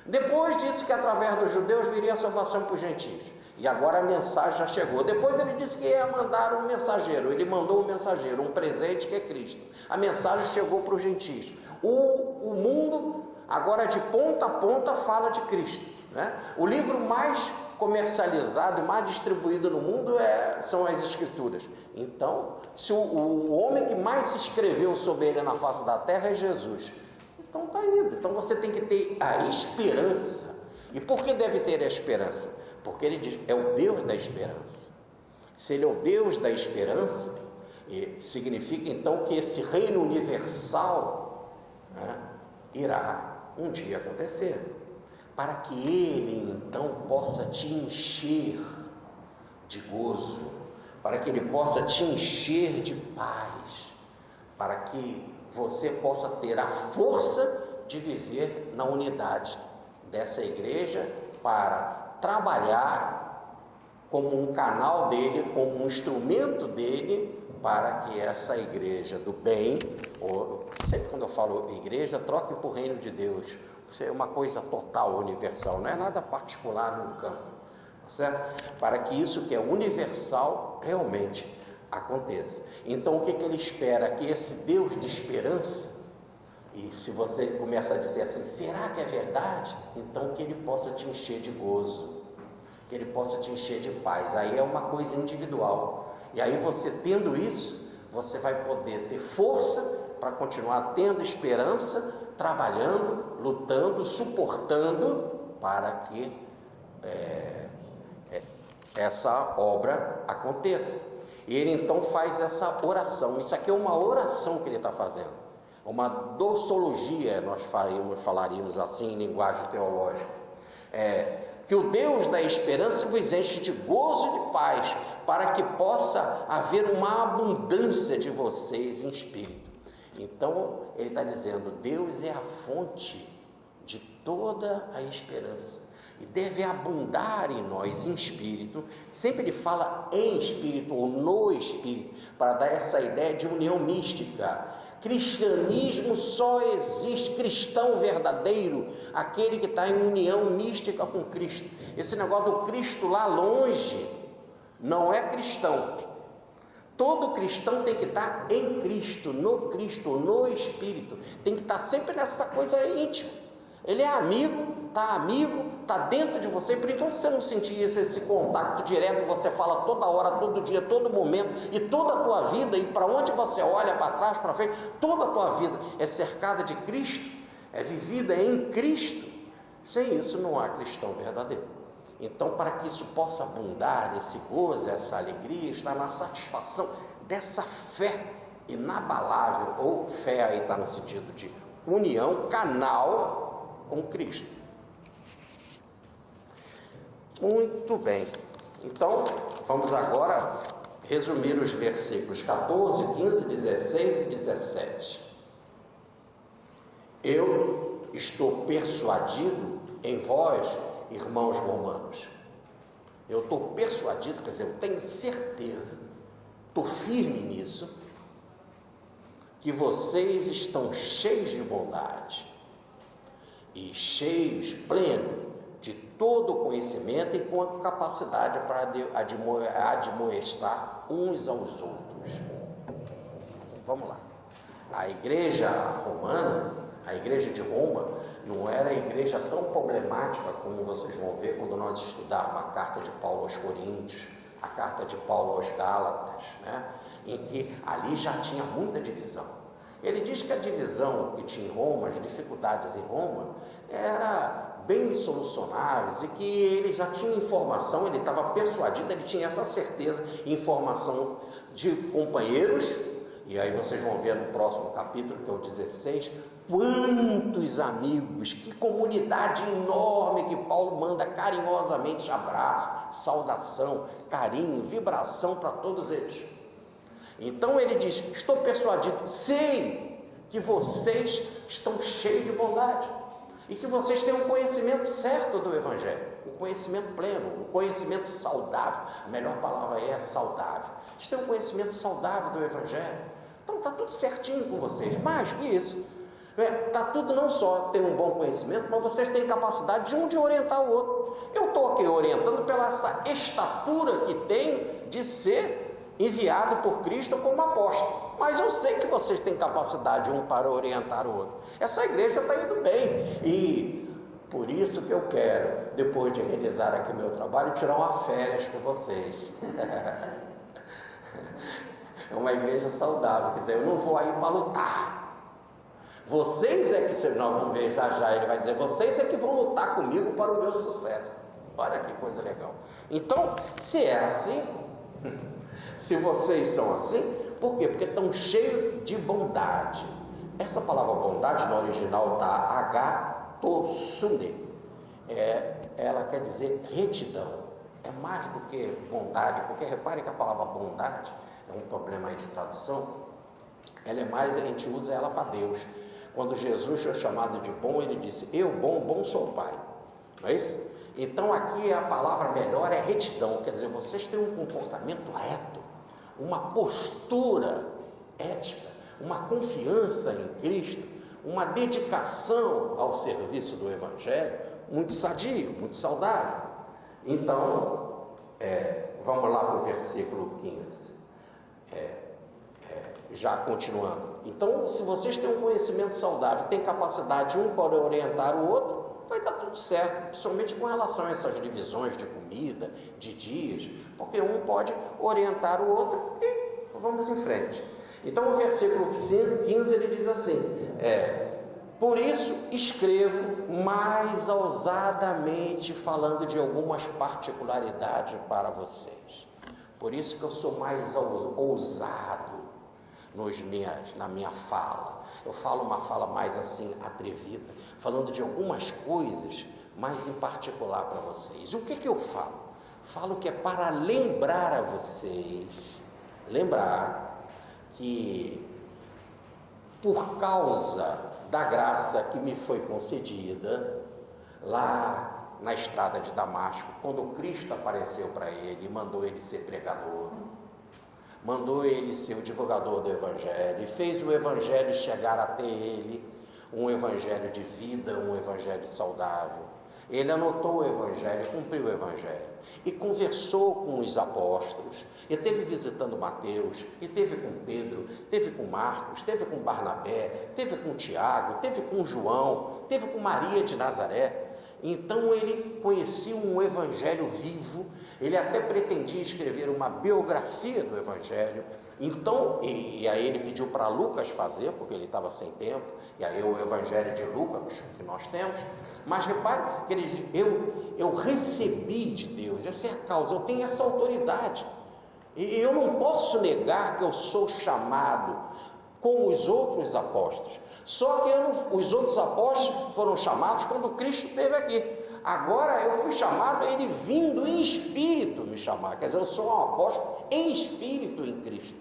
Depois disse que através dos judeus viria a salvação para os gentios. E agora a mensagem já chegou. Depois ele disse que ia mandar um mensageiro. Ele mandou um mensageiro, um presente que é Cristo. A mensagem chegou para os gentios. O mundo agora de ponta a ponta fala de Cristo, né? O livro mais comercializado e mais distribuído no mundo são as Escrituras. Então, se o homem que mais se escreveu sobre ele na face da terra é Jesus, então está indo. Então você tem que ter a esperança. E por que deve ter a esperança? Porque ele diz, é o Deus da esperança. Se ele é o Deus da esperança, significa então que esse reino universal, né, irá um dia acontecer, para que ele então possa te encher de gozo, para que ele possa te encher de paz, para que você possa ter a força de viver na unidade dessa igreja, para trabalhar como um canal dele, como um instrumento dele, para que essa igreja do bem, ou sempre quando eu falo igreja, troque por reino de Deus. Isso é uma coisa total, universal, não é nada particular num canto, tá certo? Para que isso que é universal realmente aconteça. Então o que ele espera? Que esse Deus de esperança, e se você começa a dizer assim, será que é verdade? Então que ele possa te encher de gozo, que ele possa te encher de paz. Aí é uma coisa individual. E aí você tendo isso, você vai poder ter força para continuar tendo esperança, trabalhando, lutando, suportando, para que essa obra aconteça. E ele então faz essa oração. Isso aqui é uma oração que ele está fazendo, uma doxologia, nós falaríamos assim em linguagem teológica. Que o Deus da esperança vos enche de gozo e de paz, para que possa haver uma abundância de vocês em espírito. Então, ele está dizendo, Deus é a fonte de toda a esperança e deve abundar em nós em espírito. Sempre ele fala em espírito ou no espírito, para dar essa ideia de união mística. Cristianismo só existe, cristão verdadeiro, aquele que está em união mística com Cristo. Esse negócio do Cristo lá longe não é cristão. Todo cristão tem que estar em Cristo, no Espírito. Tem que estar sempre nessa coisa íntima. Ele é amigo, está dentro de você. Por enquanto você não sentir esse contato direto, você fala toda hora, todo dia, todo momento, e toda a tua vida, e para onde você olha, para trás, para frente, toda a tua vida é cercada de Cristo, é vivida em Cristo. Sem isso não há cristão verdadeiro. Então, para que isso possa abundar, esse gozo, essa alegria, está na satisfação dessa fé inabalável, ou fé aí está no sentido de união, canal com Cristo. Muito bem. Então, vamos agora resumir os versículos 14, 15, 16 e 17. Eu estou persuadido em vós, irmãos romanos. Eu estou persuadido, quer dizer, eu tenho certeza, estou firme nisso, que vocês estão cheios de bondade e cheios, plenos de todo o conhecimento e com a capacidade para admoestar uns aos outros. Vamos lá. A igreja romana, a igreja de Roma, não era a igreja tão problemática como vocês vão ver quando nós estudarmos a carta de Paulo aos Coríntios, a carta de Paulo aos Gálatas, né? Em que ali já tinha muita divisão. Ele diz que a divisão que tinha em Roma, as dificuldades em Roma, era bem solucionáveis e que ele já tinha informação, ele estava persuadido, ele tinha essa certeza, informação de companheiros. E aí vocês vão ver no próximo capítulo, que é o 16, quantos amigos, que comunidade enorme que Paulo manda carinhosamente abraço, saudação, carinho, vibração para todos eles. Então ele diz, estou persuadido, sei que vocês estão cheios de bondade e que vocês têm um conhecimento certo do Evangelho, o conhecimento pleno, o conhecimento saudável. A melhor palavra aí é saudável. Vocês têm um conhecimento saudável do Evangelho. Então está tudo certinho com vocês. Mais que isso, está tudo não só ter um bom conhecimento, mas vocês têm capacidade de um de orientar o outro. Eu estou aqui orientando pela essa estatura que tem de ser enviado por Cristo como apóstolo, mas eu sei que vocês têm capacidade um para orientar o outro. Essa igreja está indo bem e por isso que eu quero, depois de realizar aqui meu trabalho, tirar uma férias com vocês. É uma igreja saudável, quer dizer, eu não vou aí para lutar. Vocês é que, nós vamos ver já, ele vai dizer, vocês é que vão lutar comigo para o meu sucesso. Olha que coisa legal. Então, se é assim, se vocês são assim, por quê? Porque estão cheios de bondade. Essa palavra bondade no original está agathosune. Ela quer dizer retidão. É mais do que bondade, porque repare que a palavra bondade é um problema aí de tradução. Ela é mais, a gente usa ela para Deus. Quando Jesus foi chamado de bom, ele disse, eu bom sou o Pai. Não é isso? Então aqui a palavra melhor é retidão, quer dizer, vocês têm um comportamento reto, uma postura ética, uma confiança em Cristo, uma dedicação ao serviço do Evangelho, muito sadio, muito saudável. Então, vamos lá para o versículo 15, já continuando. Então, se vocês têm um conhecimento saudável, têm capacidade um para orientar o outro, vai dar tudo certo, principalmente com relação a essas divisões de comida, de dias, porque um pode orientar o outro e vamos em frente. Então o versículo 15 ele diz assim, por isso escrevo mais ousadamente, falando de algumas particularidades para vocês. Por isso que eu sou mais ousado na minha fala. Eu falo uma fala mais assim atrevida, falando de algumas coisas mais em particular para vocês. E o que eu falo? falo que é para lembrar a vocês, lembrar que por causa da graça que me foi concedida, lá na estrada de Damasco, quando Cristo apareceu para ele, mandou ele ser pregador, mandou ele ser o divulgador do Evangelho, e fez o Evangelho chegar até ele, um Evangelho de vida, um Evangelho saudável. Ele anotou o Evangelho, cumpriu o Evangelho, e conversou com os apóstolos, e teve visitando Mateus, e teve com Pedro, teve com Marcos, teve com Barnabé, teve com Tiago, teve com João, teve com Maria de Nazaré. Então ele conhecia um Evangelho vivo, ele até pretendia escrever uma biografia do Evangelho. Então, e aí ele pediu para Lucas fazer, porque ele estava sem tempo, e aí o Evangelho de Lucas que nós temos. Mas repare que ele diz, eu recebi de Deus, essa é a causa, eu tenho essa autoridade, e eu não posso negar que eu sou chamado como os outros apóstolos. Só que os outros apóstolos foram chamados quando Cristo esteve aqui. Agora eu fui chamado, ele vindo em espírito me chamar. Quer dizer, eu sou um apóstolo em espírito em Cristo.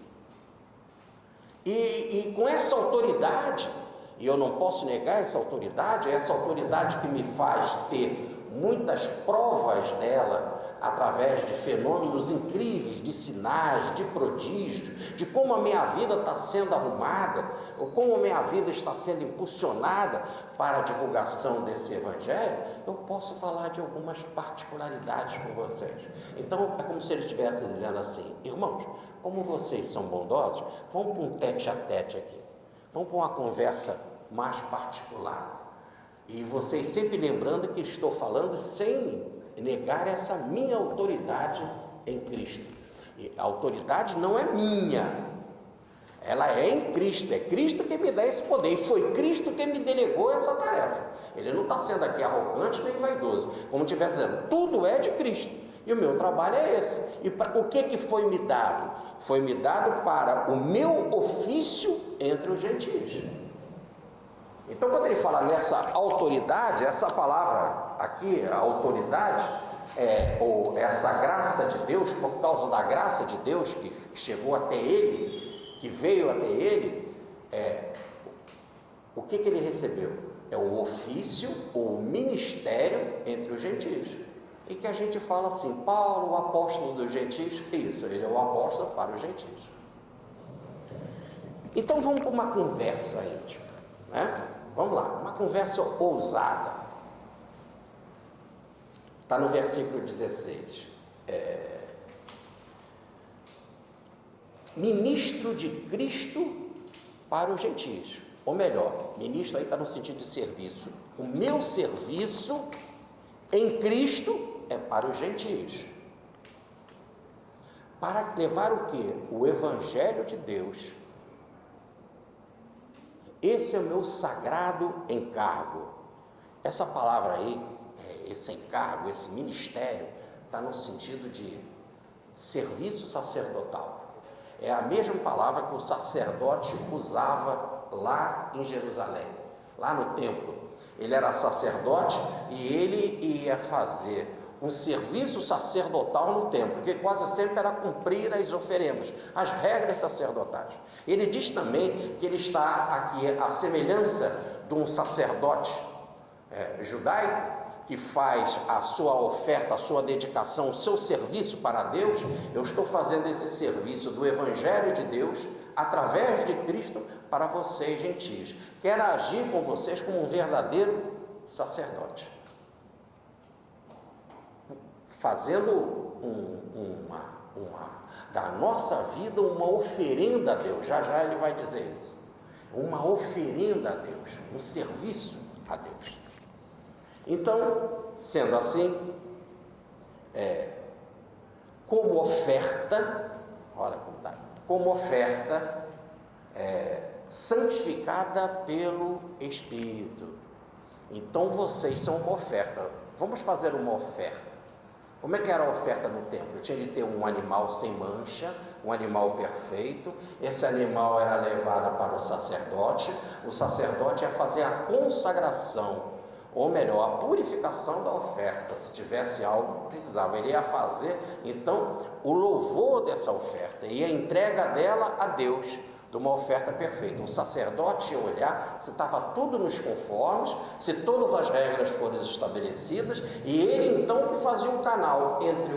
E com essa autoridade, e eu não posso negar essa autoridade, é essa autoridade que me faz ter muitas provas dela, através de fenômenos incríveis, de sinais, de prodígios, de como a minha vida está sendo arrumada, ou como a minha vida está sendo impulsionada para a divulgação desse Evangelho. Eu posso falar de algumas particularidades com vocês. Então é como se ele estivesse dizendo assim: irmãos, como vocês são bondosos, vamos para um tete a tete aqui, vamos para uma conversa mais particular, e vocês sempre lembrando que estou falando sem negar essa minha autoridade em Cristo. E a autoridade não é minha, ela é em Cristo, é Cristo que me dá esse poder, e foi Cristo que me delegou essa tarefa. Ele não está sendo aqui arrogante nem vaidoso, como estivesse dizendo, tudo é de Cristo, e o meu trabalho é esse. E o que foi me dado? Foi me dado para o meu ofício entre os gentios. Então, quando ele fala nessa autoridade, essa palavra aqui, a autoridade, ou essa graça de Deus, por causa da graça de Deus que chegou até ele, que veio até ele, o que ele recebeu? É o ofício ou o ministério entre os gentios. E que a gente fala assim, Paulo, o apóstolo dos gentios, isso, ele é o apóstolo para os gentios. Então vamos para uma conversa íntima, né? Vamos lá, uma conversa ousada. Está no versículo 16. Ministro de Cristo para os gentios. Ou melhor, ministro aí está no sentido de serviço. O meu serviço em Cristo é para os gentios. Para levar o quê? O Evangelho de Deus. Esse é o meu sagrado encargo. Essa palavra aí, esse encargo, esse ministério, está no sentido de serviço sacerdotal. É a mesma palavra que o sacerdote usava lá em Jerusalém, lá no templo. Ele era sacerdote e ele ia fazer um serviço sacerdotal no templo, que quase sempre era cumprir as oferendas, as regras sacerdotais. Ele diz também que ele está aqui à semelhança de um sacerdote judaico, que faz a sua oferta, a sua dedicação, o seu serviço para Deus. Eu estou fazendo esse serviço do Evangelho de Deus, através de Cristo, para vocês gentios. Quero agir com vocês como um verdadeiro sacerdote, fazendo da nossa vida uma oferenda a Deus. Já já ele vai dizer isso. Uma oferenda a Deus, um serviço a Deus. Então, sendo assim, como oferta, olha como está, como oferta santificada pelo Espírito. Então vocês são uma oferta. Vamos fazer uma oferta. Como é que era a oferta no templo? Tinha de ter um animal sem mancha, um animal perfeito. Esse animal era levado para o sacerdote ia fazer a consagração, ou melhor, a purificação da oferta. Se tivesse algo que precisava, ele ia fazer então o louvor dessa oferta e a entrega dela a Deus, de uma oferta perfeita. O sacerdote ia olhar se estava tudo nos conformes, se todas as regras foram estabelecidas, e ele então que fazia um canal entre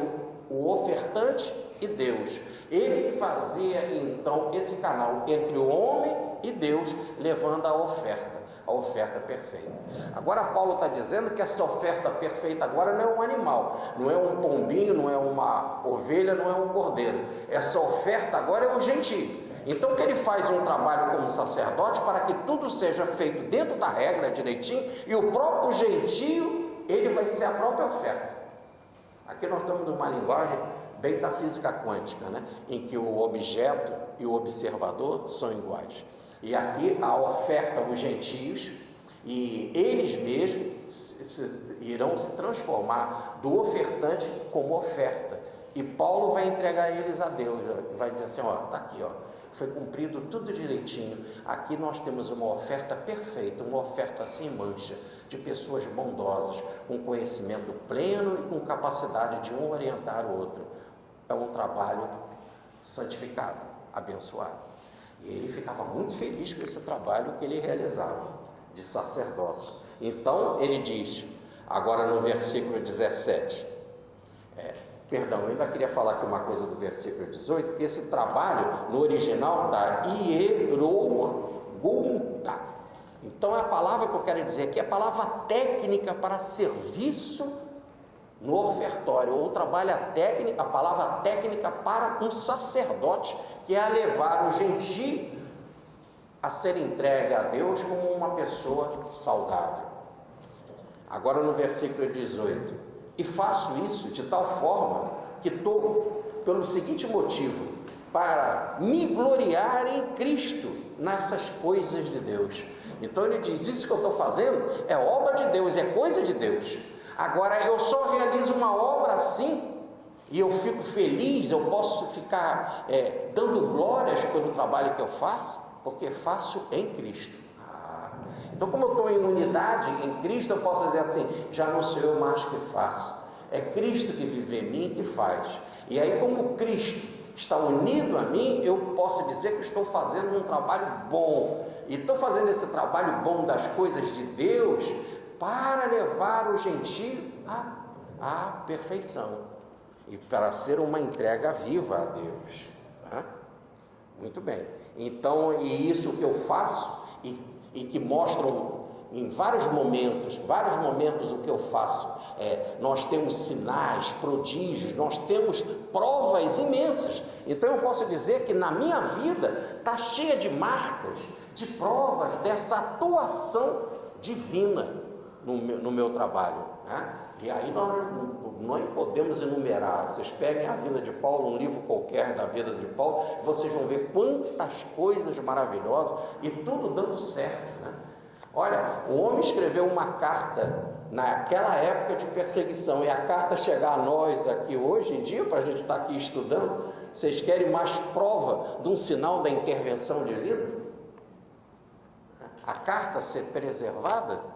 o ofertante e Deus. Ele que fazia então esse canal entre o homem e Deus, levando a oferta perfeita. Agora Paulo está dizendo que essa oferta perfeita agora não é um animal, não é um pombinho, não é uma ovelha, não é um cordeiro. Essa oferta agora é o gentio. Então que ele faz um trabalho como sacerdote para que tudo seja feito dentro da regra direitinho, e o próprio gentio, ele vai ser a própria oferta. Aqui nós estamos numa linguagem bem da física quântica, né? Em que o objeto e o observador são iguais. E aqui a oferta, os gentios, e eles mesmos irão se transformar do ofertante como oferta. E Paulo vai entregar eles a Deus, vai dizer assim, ó, está aqui, ó, foi cumprido tudo direitinho. Aqui nós temos uma oferta perfeita, uma oferta sem mancha, de pessoas bondosas, com conhecimento pleno e com capacidade de um orientar o outro. É um trabalho santificado, abençoado. E ele ficava muito feliz com esse trabalho que ele realizava, de sacerdócio. Então ele diz, agora no versículo 17, eu ainda queria falar aqui uma coisa do versículo 18, que esse trabalho no original está hierorgunta. Então a palavra que eu quero dizer aqui é a palavra técnica para serviço no ofertório, ou a palavra técnica para um sacerdote, que é a levar o gentio a ser entregue a Deus como uma pessoa saudável. Agora no versículo 18, e faço isso de tal forma que estou, pelo seguinte motivo, para me gloriar em Cristo nessas coisas de Deus. Então ele diz, isso que eu estou fazendo é obra de Deus, é coisa de Deus. Agora eu só realizo uma obra assim, e eu fico feliz, eu posso ficar dando glórias pelo trabalho que eu faço, porque faço em Cristo. Então, como eu estou em unidade em Cristo, eu posso dizer assim, já não sou eu mais que faço, é Cristo que vive em mim e faz. E aí, como Cristo está unido a mim, eu posso dizer que estou fazendo um trabalho bom, e estou fazendo esse trabalho bom das coisas de Deus para levar o gentio à perfeição, e para ser uma entrega viva a Deus, né? Muito bem, então, e isso que eu faço, e que mostram em vários momentos o que eu faço, nós temos sinais, prodígios, nós temos provas imensas. Então eu posso dizer que na minha vida está cheia de marcas, de provas dessa atuação divina no meu trabalho, né? E aí nós não podemos enumerar. Vocês peguem a vida de Paulo, um livro qualquer da vida de Paulo, vocês vão ver quantas coisas maravilhosas, e tudo dando certo, né? Olha, o homem escreveu uma carta naquela época de perseguição, e a carta chegar a nós aqui hoje em dia, para a gente estar aqui estudando. Vocês querem mais prova de um sinal da intervenção divina? A carta ser preservada?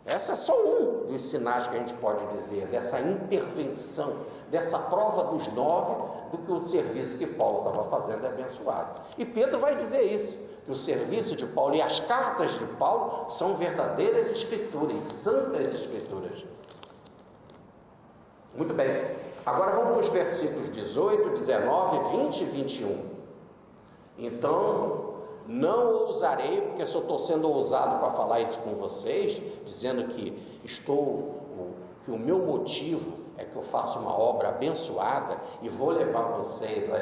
Essa é só um dos sinais que a gente pode dizer, dessa intervenção, dessa prova dos 9, do que o serviço que Paulo estava fazendo é abençoado. E Pedro vai dizer isso, que o serviço de Paulo e as cartas de Paulo são verdadeiras escrituras, santas escrituras. Muito bem, agora vamos para os versículos 18, 19, 20 e 21. Então, não ousarei, porque só estou sendo ousado para falar isso com vocês, dizendo que o meu motivo é que eu faço uma obra abençoada e vou levar vocês a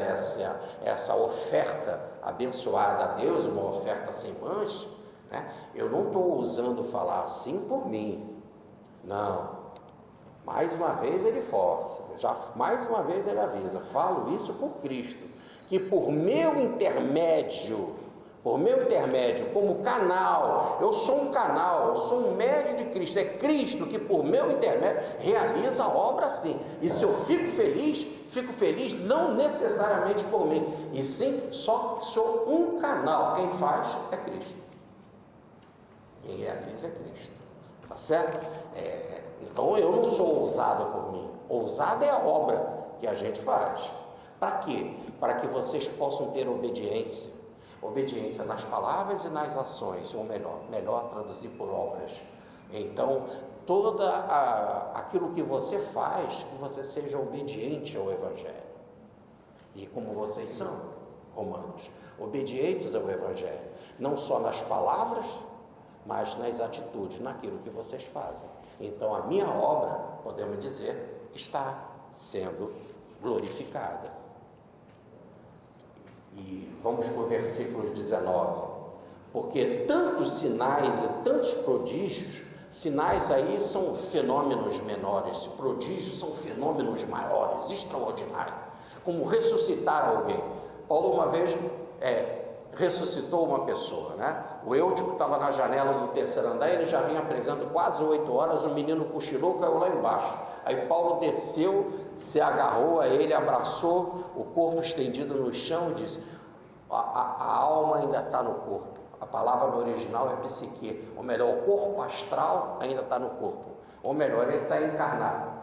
essa oferta abençoada a Deus, uma oferta sem mancha, né? Eu não estou ousando falar assim por mim, não. Mais uma vez ele força, mais uma vez ele avisa, falo isso por Cristo, que por meu intermédio, como canal, eu sou um canal, eu sou um médio de Cristo, é Cristo que por meu intermédio realiza a obra assim. E se eu fico feliz não necessariamente por mim, e sim só sou um canal, quem faz é Cristo, quem realiza é Cristo. Tá certo? Então eu não sou ousado por mim. Ousado é a obra que a gente faz. Para quê? Para que vocês possam ter obediência. Obediência nas palavras e nas ações, ou melhor traduzir por obras. Então, aquilo que você faz, que você seja obediente ao Evangelho. E como vocês são, romanos, obedientes ao Evangelho, não só nas palavras, mas nas atitudes, naquilo que vocês fazem. Então a minha obra, podemos dizer, está sendo glorificada. E vamos para o versículo 19. Porque tantos sinais e tantos prodígios, sinais aí são fenômenos menores, prodígios são fenômenos maiores, extraordinários, como ressuscitar alguém. Paulo uma vez ressuscitou uma pessoa, né? O Eutico estava na janela do terceiro andar, ele já vinha pregando quase 8 horas, o menino cochilou, caiu lá embaixo. Aí Paulo desceu, se agarrou a ele, abraçou, o corpo estendido no chão e disse: a alma ainda está no corpo. A palavra no original é psique, ou melhor, o corpo astral ainda está no corpo, ou melhor, ele está encarnado.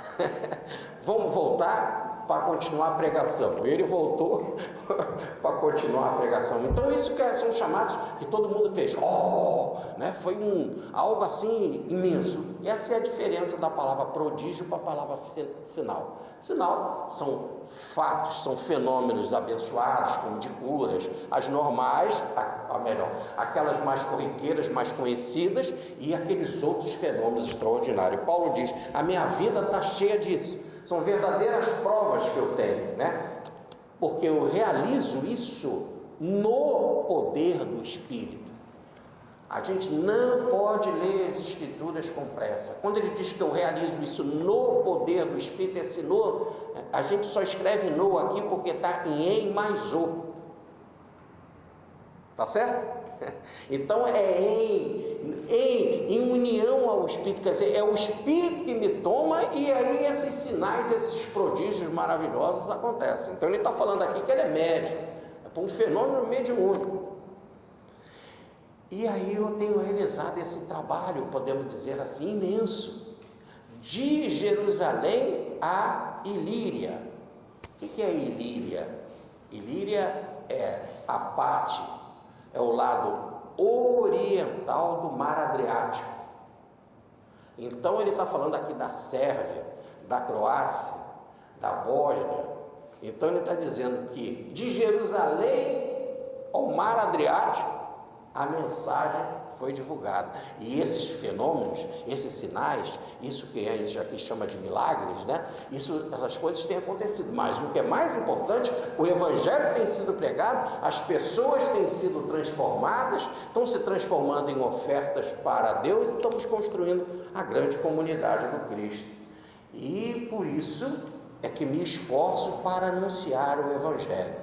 Vamos voltar para continuar a pregação. Ele voltou para continuar a pregação. Então isso que são chamados, que todo mundo fez, né? Foi algo assim imenso. E essa é a diferença da palavra prodígio para a palavra sinal. Sinal são fatos, são fenômenos abençoados, como de curas, as normais, aquelas mais corriqueiras, mais conhecidas, e aqueles outros fenômenos extraordinários. Paulo diz: a minha vida está cheia disso. São verdadeiras provas que eu tenho, né? Porque eu realizo isso no poder do Espírito. A gente não pode ler as Escrituras com pressa. Quando ele diz que eu realizo isso no poder do Espírito, esse no, a gente só escreve no aqui porque está em mais o. Tá certo? Então é em união ao Espírito, quer dizer, é o Espírito que me toma, e aí esses sinais, esses prodígios maravilhosos acontecem. Então ele está falando aqui que ele é médium, é um fenômeno mediúnico. E aí eu tenho realizado esse trabalho, podemos dizer assim, imenso, de Jerusalém a Ilíria. O que é Ilíria? Ilíria é a parte, é o lado oriental do mar Adriático. Então ele está falando aqui da Sérvia, da Croácia, da Bósnia. Então ele está dizendo que de Jerusalém ao mar Adriático a mensagem foi divulgada. E esses fenômenos, esses sinais, isso que a gente aqui chama de milagres, né? Essas coisas têm acontecido. Mas o que é mais importante, o Evangelho tem sido pregado, as pessoas têm sido transformadas, estão se transformando em ofertas para Deus, e estamos construindo a grande comunidade do Cristo. E por isso é que me esforço para anunciar o Evangelho.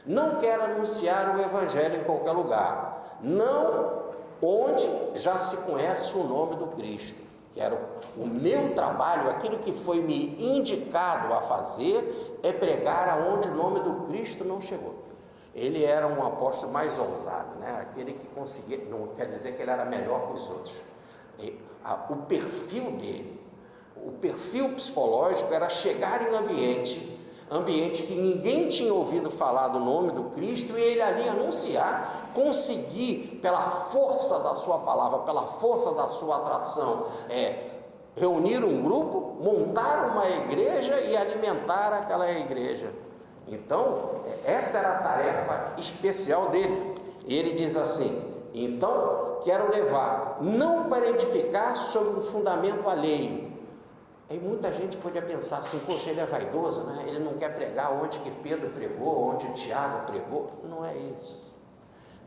Não quero anunciar o Evangelho em qualquer lugar, não onde já se conhece o nome do Cristo. Quero o meu trabalho, aquilo que foi me indicado a fazer, é pregar aonde o nome do Cristo não chegou. Ele era um apóstolo mais ousado, né? Aquele que conseguia, não quer dizer que ele era melhor que os outros. O perfil dele, o perfil psicológico era chegar em ambiente que ninguém tinha ouvido falar do nome do Cristo, e ele ali anunciar, conseguir, pela força da sua palavra, pela força da sua atração, reunir um grupo, montar uma igreja e alimentar aquela igreja. Então, essa era a tarefa especial dele. E ele diz assim: então, quero levar, não para edificar sobre um fundamento alheio. Aí muita gente podia pensar assim: poxa, ele é vaidoso, né? Ele não quer pregar onde que Pedro pregou, onde Tiago pregou. Não é isso.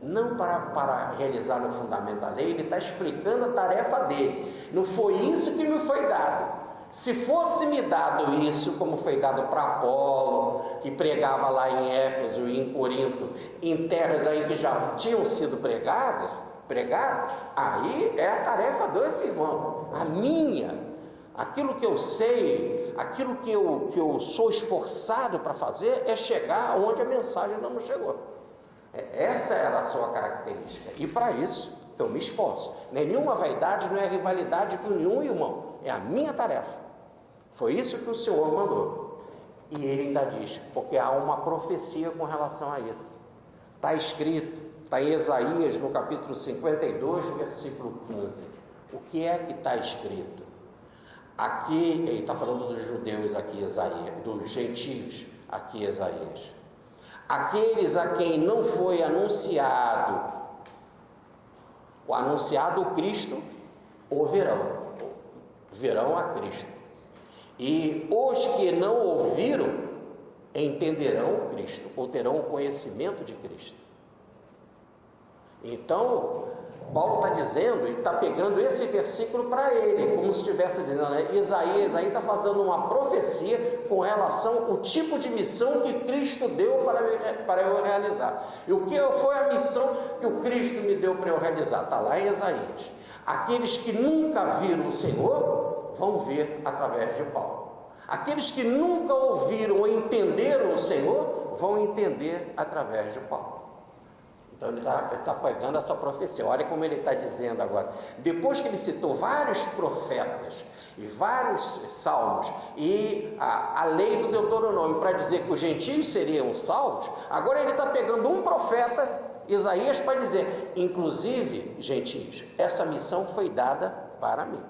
Não para realizar no fundamento da lei, ele está explicando a tarefa dele. Não foi isso que me foi dado. Se fosse me dado isso, como foi dado para Apolo, que pregava lá em Éfeso e em Corinto, em terras aí que já tinham sido pregadas, aí é a tarefa desse irmão, a minha. Aquilo que eu sei, aquilo que eu sou esforçado para fazer é chegar onde a mensagem não chegou. Essa era a sua característica. E para isso, eu me esforço. Não é nenhuma vaidade, não é rivalidade com nenhum irmão, é a minha tarefa. Foi isso que o Senhor mandou. E ele ainda diz, porque há uma profecia com relação a isso. Está escrito, está em Isaías, no capítulo 52, versículo 15. O que é que está escrito? Aqui, ele está falando dos judeus aqui, Isaías, dos gentios, aqui, Isaías. Aqueles a quem não foi anunciado, o Cristo, o verão a Cristo. E os que não ouviram, entenderão o Cristo, ou terão o conhecimento de Cristo. Então, Paulo está dizendo, e está pegando esse versículo para ele, como se estivesse dizendo, né? Isaías aí está fazendo uma profecia com relação ao tipo de missão que Cristo deu para eu realizar. E o que foi a missão que o Cristo me deu para eu realizar? Está lá em Isaías. Aqueles que nunca viram o Senhor, vão ver através de Paulo. Aqueles que nunca ouviram ou entenderam o Senhor, vão entender através de Paulo. Então ele está pegando essa profecia. Olha como ele está dizendo agora. Depois que ele citou vários profetas e vários salmos e a lei do Deuteronômio para dizer que os gentios seriam salvos, agora ele está pegando um profeta, Isaías, para dizer, inclusive, gentios, essa missão foi dada para mim.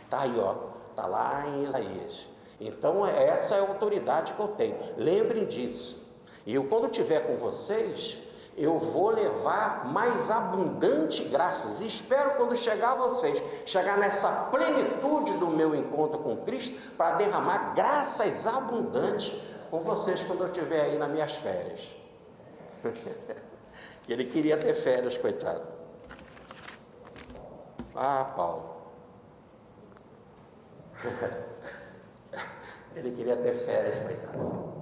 Está aí, ó, está lá em Isaías. Então essa é a autoridade que eu tenho. Lembrem disso. E eu, quando estiver com vocês, eu vou levar mais abundante graças, e espero quando chegar a vocês, chegar nessa plenitude do meu encontro com Cristo, para derramar graças abundantes com vocês quando eu estiver aí nas minhas férias. Que ele queria ter férias, coitado. Ah, Paulo. Ele queria ter férias, coitado.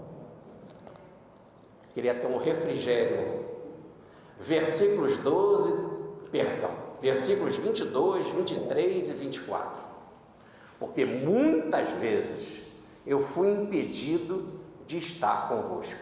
Queria ter um refrigério. Versículos 22, 23 e 24. Porque muitas vezes eu fui impedido de estar convosco.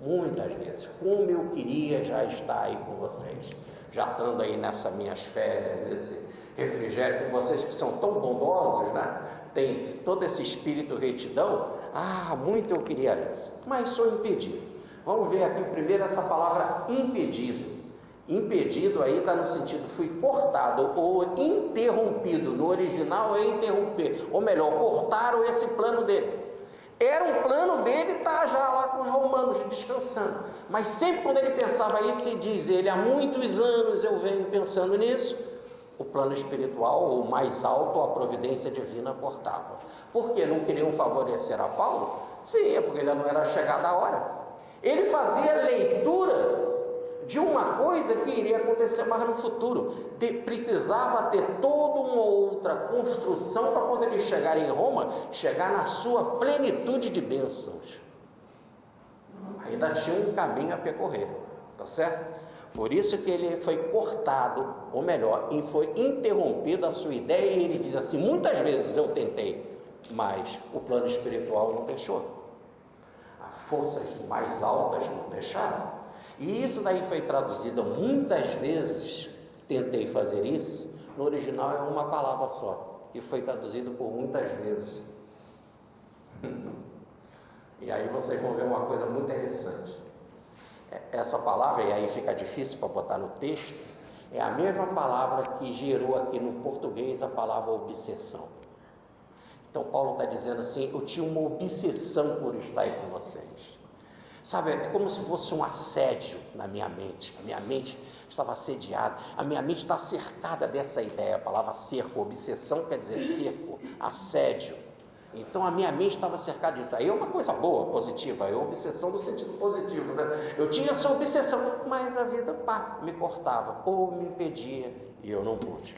Muitas vezes. Como eu queria já estar aí com vocês, já estando aí nessas minhas férias, nesse refrigério com vocês que são tão bondosos, né? Tem todo esse espírito retidão. Ah, muito eu queria isso, mas sou impedido. Vamos ver aqui primeiro essa palavra impedido. Impedido aí está no sentido, fui cortado ou interrompido. No original é interromper, ou melhor, cortaram esse plano dele. Era um plano dele estar já lá com os romanos descansando, mas sempre quando ele pensava isso, e diz ele, há muitos anos eu venho pensando nisso, o plano espiritual, ou mais alto, a providência divina cortava. Por que não queriam favorecer a Paulo? Sim, é porque ele não era chegada a hora. Ele fazia leitura de uma coisa que iria acontecer mais no futuro. Precisava ter toda uma outra construção para quando ele chegar em Roma, chegar na sua plenitude de bênçãos. Ainda tinha um caminho a percorrer, tá certo? Por isso que ele foi cortado, ou melhor, foi interrompida a sua ideia, e ele diz assim, muitas vezes eu tentei, mas o plano espiritual não deixou. As forças mais altas não deixaram. E isso daí foi traduzido muitas vezes, tentei fazer isso, no original é uma palavra só, que foi traduzido por muitas vezes. E aí vocês vão ver uma coisa muito interessante. Essa palavra, e aí fica difícil para botar no texto, é a mesma palavra que gerou aqui no português a palavra obsessão. Então Paulo está dizendo assim, eu tinha uma obsessão por estar aí com vocês. Sabe, é como se fosse um assédio na minha mente. A minha mente estava assediada, a minha mente está cercada dessa ideia. A palavra cerco, obsessão quer dizer cerco, assédio. Então a minha mente estava cercada disso. Aí é uma coisa boa, positiva, é obsessão no sentido positivo, né? Eu tinha essa obsessão, mas a vida, me cortava, ou me impedia, e eu não pude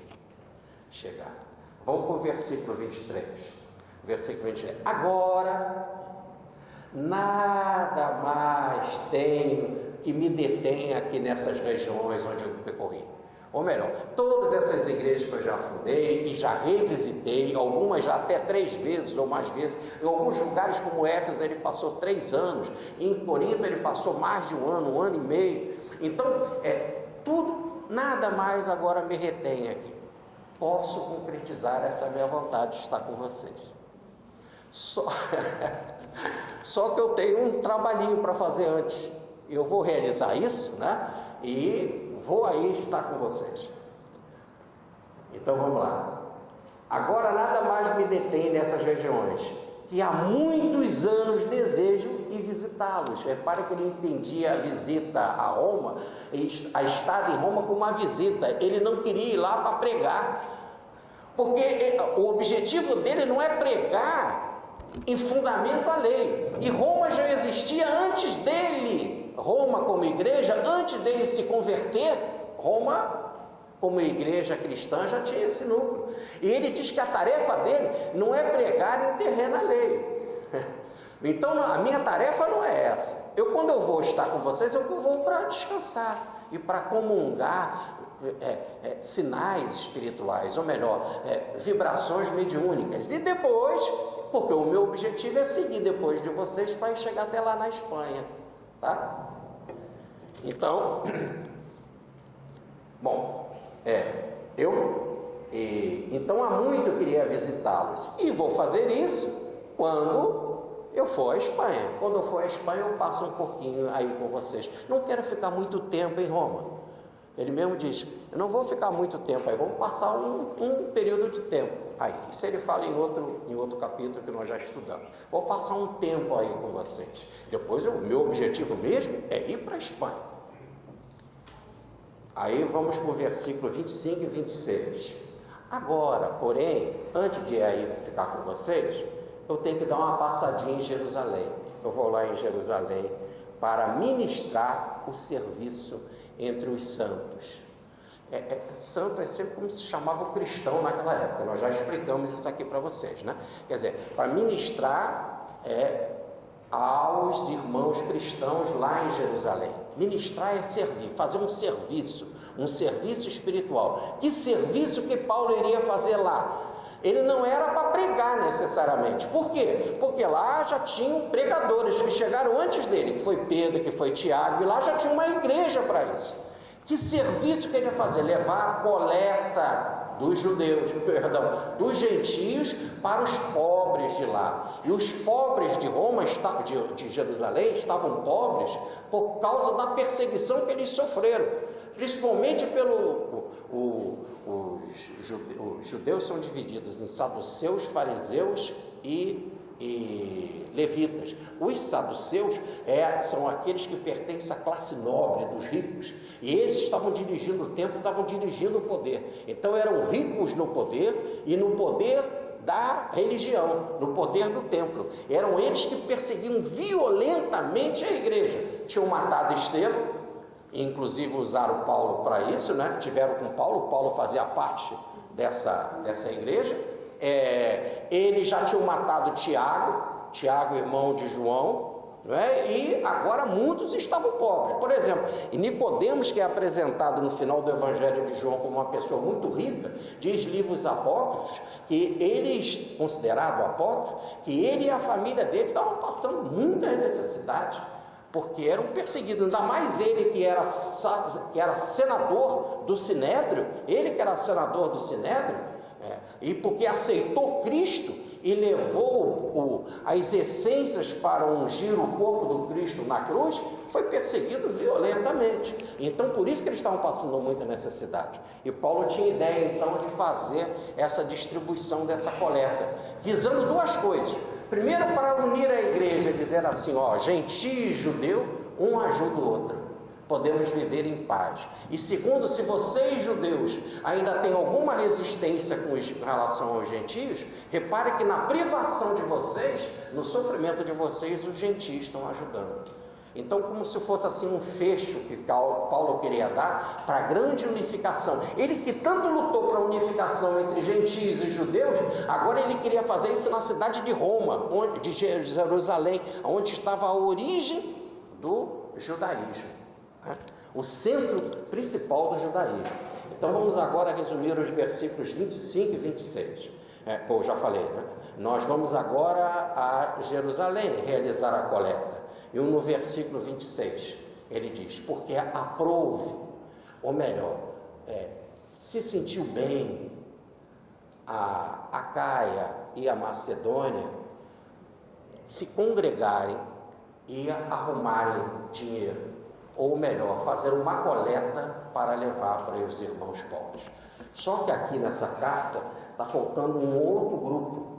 chegar. Vamos para o versículo 23. Versículo 23. Agora, nada mais tenho que me detenha aqui nessas regiões onde eu percorri. Ou melhor, todas essas igrejas que eu já fundei e já revisitei, algumas já até 3 vezes ou mais vezes, em alguns lugares como Éfeso ele passou 3 anos, em Corinto ele passou mais de um ano e meio. Então, tudo nada mais agora me retém aqui. Posso concretizar essa minha vontade de estar com vocês. Só que eu tenho um trabalhinho para fazer antes. Eu vou realizar isso, né? E vou aí estar com vocês. Então vamos lá. Agora nada mais me detém nessas regiões, que há muitos anos desejo ir visitá-los. Repare que ele entendia a visita a Roma, a estada em Roma, como uma visita. Ele não queria ir lá para pregar, porque o objetivo dele não é pregar em fundamento à lei. E Roma já existia antes dele. Roma como igreja, antes dele se converter, Roma como igreja cristã já tinha esse núcleo. E ele diz que a tarefa dele não é pregar em terreno alheio. Então a minha tarefa não é essa. Quando eu vou estar com vocês, eu vou para descansar e para comungar sinais espirituais, ou melhor, vibrações mediúnicas. E depois, porque o meu objetivo é seguir depois de vocês para chegar até lá na Espanha, tá? Então, bom, então há muito eu queria visitá-los, e vou fazer isso quando eu for à Espanha. Quando eu for à Espanha, eu passo um pouquinho aí com vocês. Não quero ficar muito tempo em Roma. Ele mesmo diz, eu não vou ficar muito tempo aí, vamos passar um período de tempo aí. Isso ele fala em outro capítulo que nós já estudamos. Vou passar um tempo aí com vocês. Depois, o meu objetivo mesmo é ir para a Espanha. Aí vamos para o versículo 25 e 26. Agora, porém, antes de aí ficar com vocês, eu tenho que dar uma passadinha em Jerusalém. Eu vou lá em Jerusalém para ministrar o serviço entre os santos. Santo é sempre como se chamava o cristão naquela época. Nós já explicamos isso aqui para vocês, né? Quer dizer, para ministrar aos irmãos cristãos lá em Jerusalém. Ministrar é servir, fazer um serviço espiritual. Que serviço que Paulo iria fazer lá? Ele não era para pregar necessariamente. Por quê? Porque lá já tinham pregadores que chegaram antes dele, que foi Pedro, que foi Tiago, e lá já tinha uma igreja para isso. Que serviço que ele ia fazer? Levar a coleta dos dos gentios para os pobres de lá. E os pobres de Roma, de Jerusalém, estavam pobres por causa da perseguição que eles sofreram. Principalmente os judeus são divididos em saduceus, fariseus e levitas. Os saduceus são aqueles que pertencem à classe nobre dos ricos, e esses estavam dirigindo o templo, estavam dirigindo o poder. Então eram ricos no poder e no poder da religião, no poder do templo. Eram eles que perseguiam violentamente a igreja. Tinham matado Estevão, inclusive usaram Paulo para isso, né? Tiveram com Paulo fazia parte dessa igreja. Eles já tinham matado Tiago, irmão de João, né? E agora muitos estavam pobres. Por exemplo, Nicodemos, que é apresentado no final do Evangelho de João como uma pessoa muito rica, diz livros apócrifos que eles, considerado apócrifo, que ele e a família dele estavam passando muitas necessidades, porque eram perseguidos. Ainda mais ele que era senador do Sinédrio, e porque aceitou Cristo e levou as essências para ungir o corpo do Cristo na cruz, foi perseguido violentamente. Então por isso que eles estavam passando muita necessidade. E Paulo tinha ideia então de fazer essa distribuição dessa coleta, visando duas coisas. Primeiro, para unir a igreja, dizer assim, gentio e judeu, um ajuda o outro, podemos viver em paz. E segundo, se vocês judeus ainda têm alguma resistência com relação aos gentios, repare que na privação de vocês, no sofrimento de vocês, os gentios estão ajudando. Então, como se fosse assim um fecho que Paulo queria dar para a grande unificação. Ele que tanto lutou para a unificação entre gentios e judeus, agora ele queria fazer isso na cidade de Roma, de Jerusalém, onde estava a origem do judaísmo, né? O centro principal do judaísmo. Então vamos agora resumir os versículos 25 e 26. Eu já falei, né? Nós vamos agora a Jerusalém realizar a coleta. E no versículo 26, ele diz, porque aprouve, ou melhor, se sentiu bem a Acaia e a Macedônia se congregarem e arrumarem dinheiro, ou melhor, fazer uma coleta para levar para os irmãos pobres. Só que aqui nessa carta está faltando um outro grupo,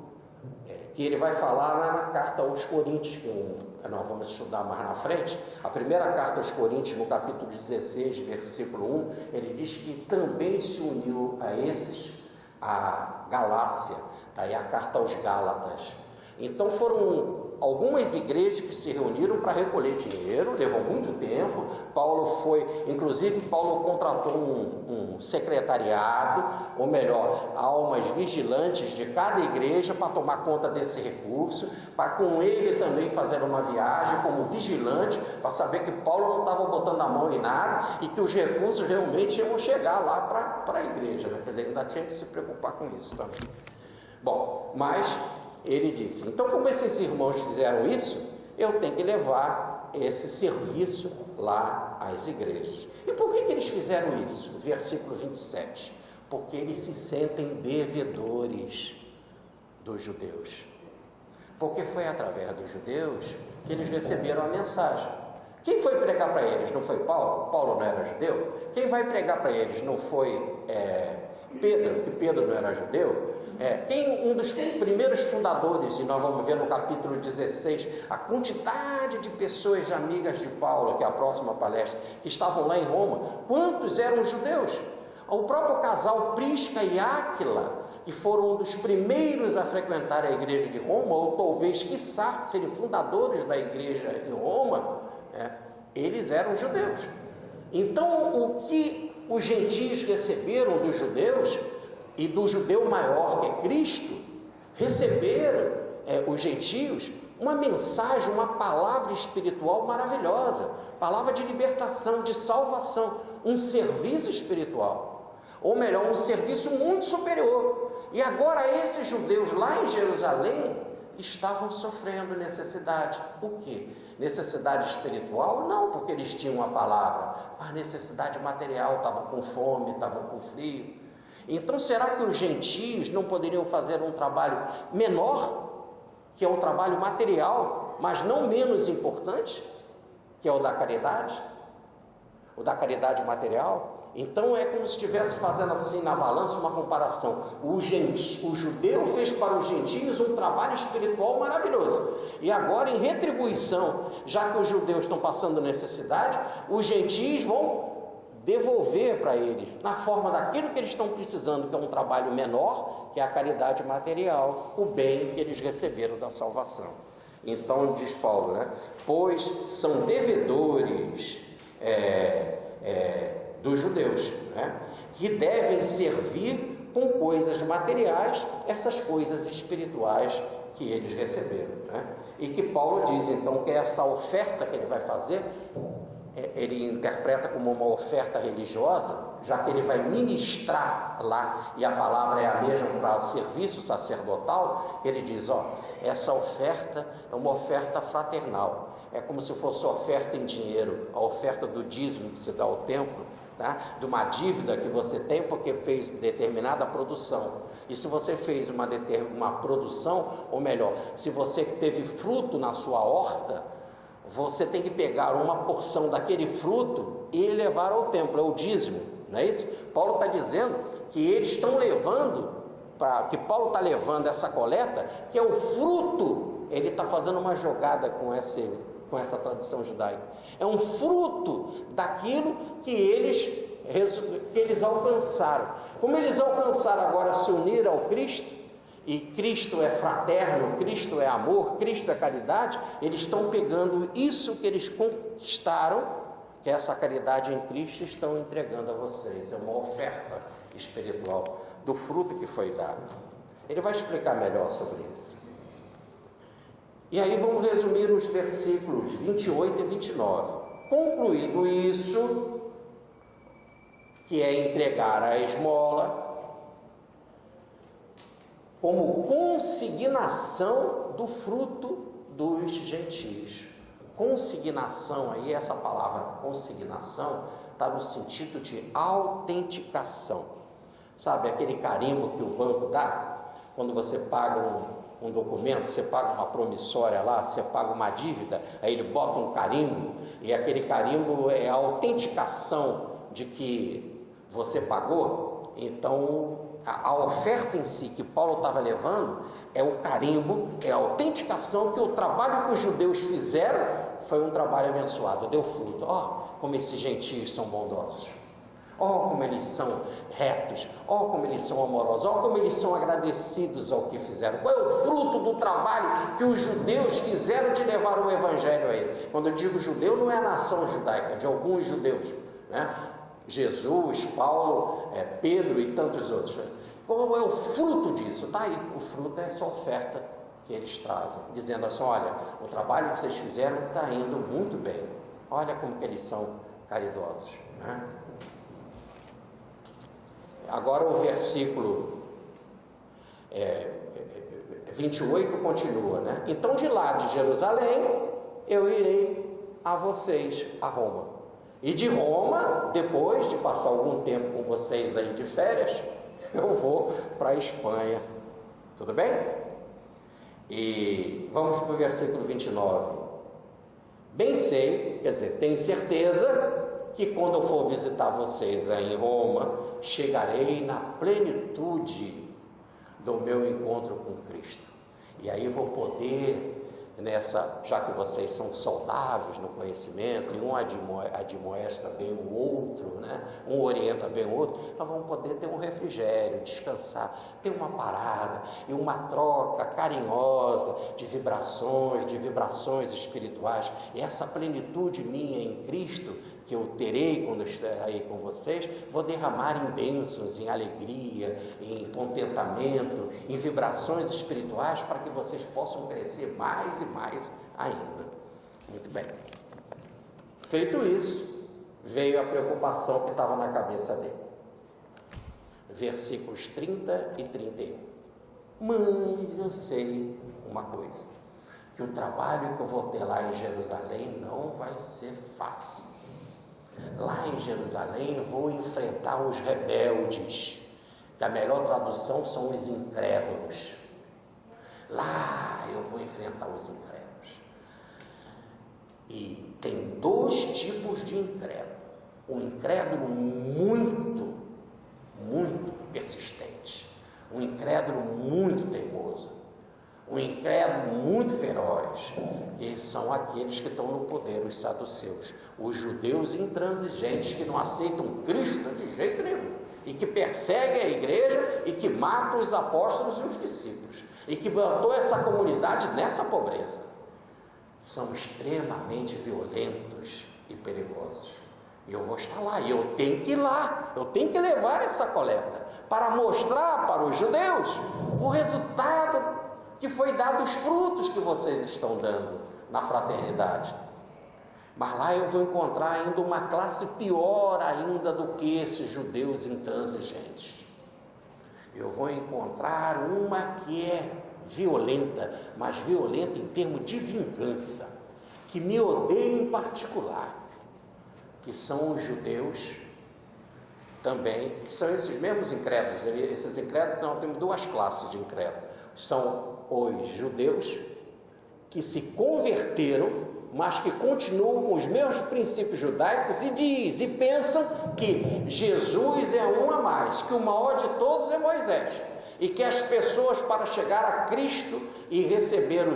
que ele vai falar lá na carta aos Coríntios, que nós vamos estudar mais na frente. A primeira carta aos Coríntios, no capítulo 16, versículo 1, ele diz que também se uniu a esses a Galácia, daí a carta aos Gálatas. Então foram algumas igrejas que se reuniram para recolher dinheiro, levou muito tempo. Paulo contratou um secretariado, ou melhor, almas vigilantes de cada igreja para tomar conta desse recurso, para com ele também fazer uma viagem como vigilante, para saber que Paulo não estava botando a mão em nada e que os recursos realmente iam chegar lá para a igreja, né? Quer dizer, ainda tinha que se preocupar com isso também. Bom, mas ele disse, então como esses irmãos fizeram isso, eu tenho que levar esse serviço lá às igrejas. E por que eles fizeram isso? Versículo 27. Porque eles se sentem devedores dos judeus. Porque foi através dos judeus que eles receberam a mensagem. Quem foi pregar para eles? Não foi Paulo? Paulo não era judeu? Quem vai pregar para eles? Não foi Pedro? Que Pedro não era judeu? Quem um dos primeiros fundadores, e nós vamos ver no capítulo 16, a quantidade de pessoas amigas de Paulo, que é a próxima palestra, que estavam lá em Roma, quantos eram judeus? O próprio casal Prisca e Áquila, que foram um dos primeiros a frequentar a igreja de Roma, ou talvez, quiçá, serem fundadores da igreja em Roma, eles eram judeus. Então, o que os gentios receberam dos judeus, e do judeu maior, que é Cristo, receberam os gentios uma mensagem, uma palavra espiritual maravilhosa, palavra de libertação, de salvação, um serviço espiritual, ou melhor, um serviço muito superior. E agora esses judeus lá em Jerusalém estavam sofrendo necessidade. O quê? Necessidade espiritual? Não, porque eles tinham a palavra, mas necessidade material, estavam com fome, estavam com frio. Então, será que os gentios não poderiam fazer um trabalho menor, que é o trabalho material, mas não menos importante, que é o da caridade? O da caridade material? Então, é como se estivesse fazendo assim na balança uma comparação. O judeu fez para os gentios um trabalho espiritual maravilhoso. E agora, em retribuição, já que os judeus estão passando necessidade, os gentios vão devolver para eles, na forma daquilo que eles estão precisando, que é um trabalho menor, que é a caridade material, o bem que eles receberam da salvação. Então, diz Paulo, né? Pois são devedores dos judeus, né? Que devem servir com coisas materiais, essas coisas espirituais que eles receberam, né? E que Paulo diz, então, que essa oferta que ele vai fazer, ele interpreta como uma oferta religiosa, já que ele vai ministrar lá, e a palavra é a mesma para serviço sacerdotal. Ele diz, essa oferta é uma oferta fraternal, é como se fosse oferta em dinheiro, a oferta do dízimo que se dá ao templo, tá? De uma dívida que você tem porque fez determinada produção. E se você fez uma produção, ou melhor, se você teve fruto na sua horta, você tem que pegar uma porção daquele fruto e levar ao templo, é o dízimo, não é isso? Paulo está dizendo que eles estão levando, que Paulo está levando essa coleta, que é o fruto, ele está fazendo uma jogada com essa tradição judaica, é um fruto daquilo que eles alcançaram. Como eles alcançaram agora se unir ao Cristo, e Cristo é fraterno, Cristo é amor, Cristo é caridade, eles estão pegando isso que eles conquistaram, que é essa caridade em Cristo, e estão entregando a vocês. É uma oferta espiritual do fruto que foi dado. Ele vai explicar melhor sobre isso. E aí vamos resumir os versículos 28 e 29. Concluído isso, que é entregar a esmola, como consignação do fruto dos gentios. Consignação, aí essa palavra consignação, está no sentido de autenticação. Sabe aquele carimbo que o banco dá? Quando você paga um documento, você paga uma promissória lá, você paga uma dívida, aí ele bota um carimbo, e aquele carimbo é a autenticação de que você pagou. Então, a oferta em si que Paulo estava levando é o carimbo, é a autenticação que o trabalho que os judeus fizeram foi um trabalho abençoado, deu fruto. Ó, como esses gentios são bondosos. Ó, como eles são retos. Ó, como eles são amorosos. Ó, como eles são agradecidos ao que fizeram. Qual é o fruto do trabalho que os judeus fizeram de levar o evangelho a ele? Quando eu digo judeu, não é a nação judaica, de alguns judeus, né? Jesus, Paulo, Pedro e tantos outros. Qual é o fruto disso? Está aí, o fruto é essa oferta que eles trazem, dizendo assim: olha, o trabalho que vocês fizeram está indo muito bem, olha como que eles são caridosos, né? Agora o versículo 28 continua, né? Então de lá de Jerusalém eu irei a vocês a Roma. E de Roma, depois de passar algum tempo com vocês aí de férias, eu vou para a Espanha. Tudo bem? E vamos para o versículo 29. Bem sei, quer dizer, tenho certeza que quando eu for visitar vocês aí em Roma, chegarei na plenitude do meu encontro com Cristo. E aí vou poder... já que vocês são saudáveis no conhecimento, e um admoesta bem o outro, né? Um orienta bem o outro, nós vamos poder ter um refrigério, descansar, ter uma parada e uma troca carinhosa de vibrações espirituais. E essa plenitude minha em Cristo, que eu terei quando estiver aí com vocês, vou derramar em bênçãos, em alegria, em contentamento, em vibrações espirituais, para que vocês possam crescer mais e mais ainda. Muito bem. Feito isso, veio a preocupação que estava na cabeça dele. Versículos 30 e 31. Mas eu sei uma coisa, que o trabalho que eu vou ter lá em Jerusalém não vai ser fácil. Lá em Jerusalém eu vou enfrentar os rebeldes, que a melhor tradução são os incrédulos. Lá eu vou enfrentar os incrédulos. E tem dois tipos de incrédulo. Um incrédulo muito persistente, um incrédulo muito teimoso, um incrédulo muito feroz, que são aqueles que estão no poder, os saduceus, os judeus intransigentes, que não aceitam Cristo de jeito nenhum, e que perseguem a igreja e que matam os apóstolos e os discípulos, e que botou essa comunidade nessa pobreza. São extremamente violentos e perigosos. E eu vou estar lá, e eu tenho que ir lá, eu tenho que levar essa coleta para mostrar para os judeus o resultado que foi dado, os frutos que vocês estão dando na fraternidade. Mas lá eu vou encontrar ainda uma classe pior ainda do que esses judeus intransigentes. Eu vou encontrar uma que é violenta, mas violenta em termos de vingança, que me odeia em particular, que são os judeus também, que são esses mesmos incrédulos. Esses incrédulos, nós temos duas classes de incrédulos. São os judeus que se converteram, mas que continuam com os mesmos princípios judaicos e pensam que Jesus é um a mais, que o maior de todos é Moisés, e que as pessoas, para chegar a Cristo e receber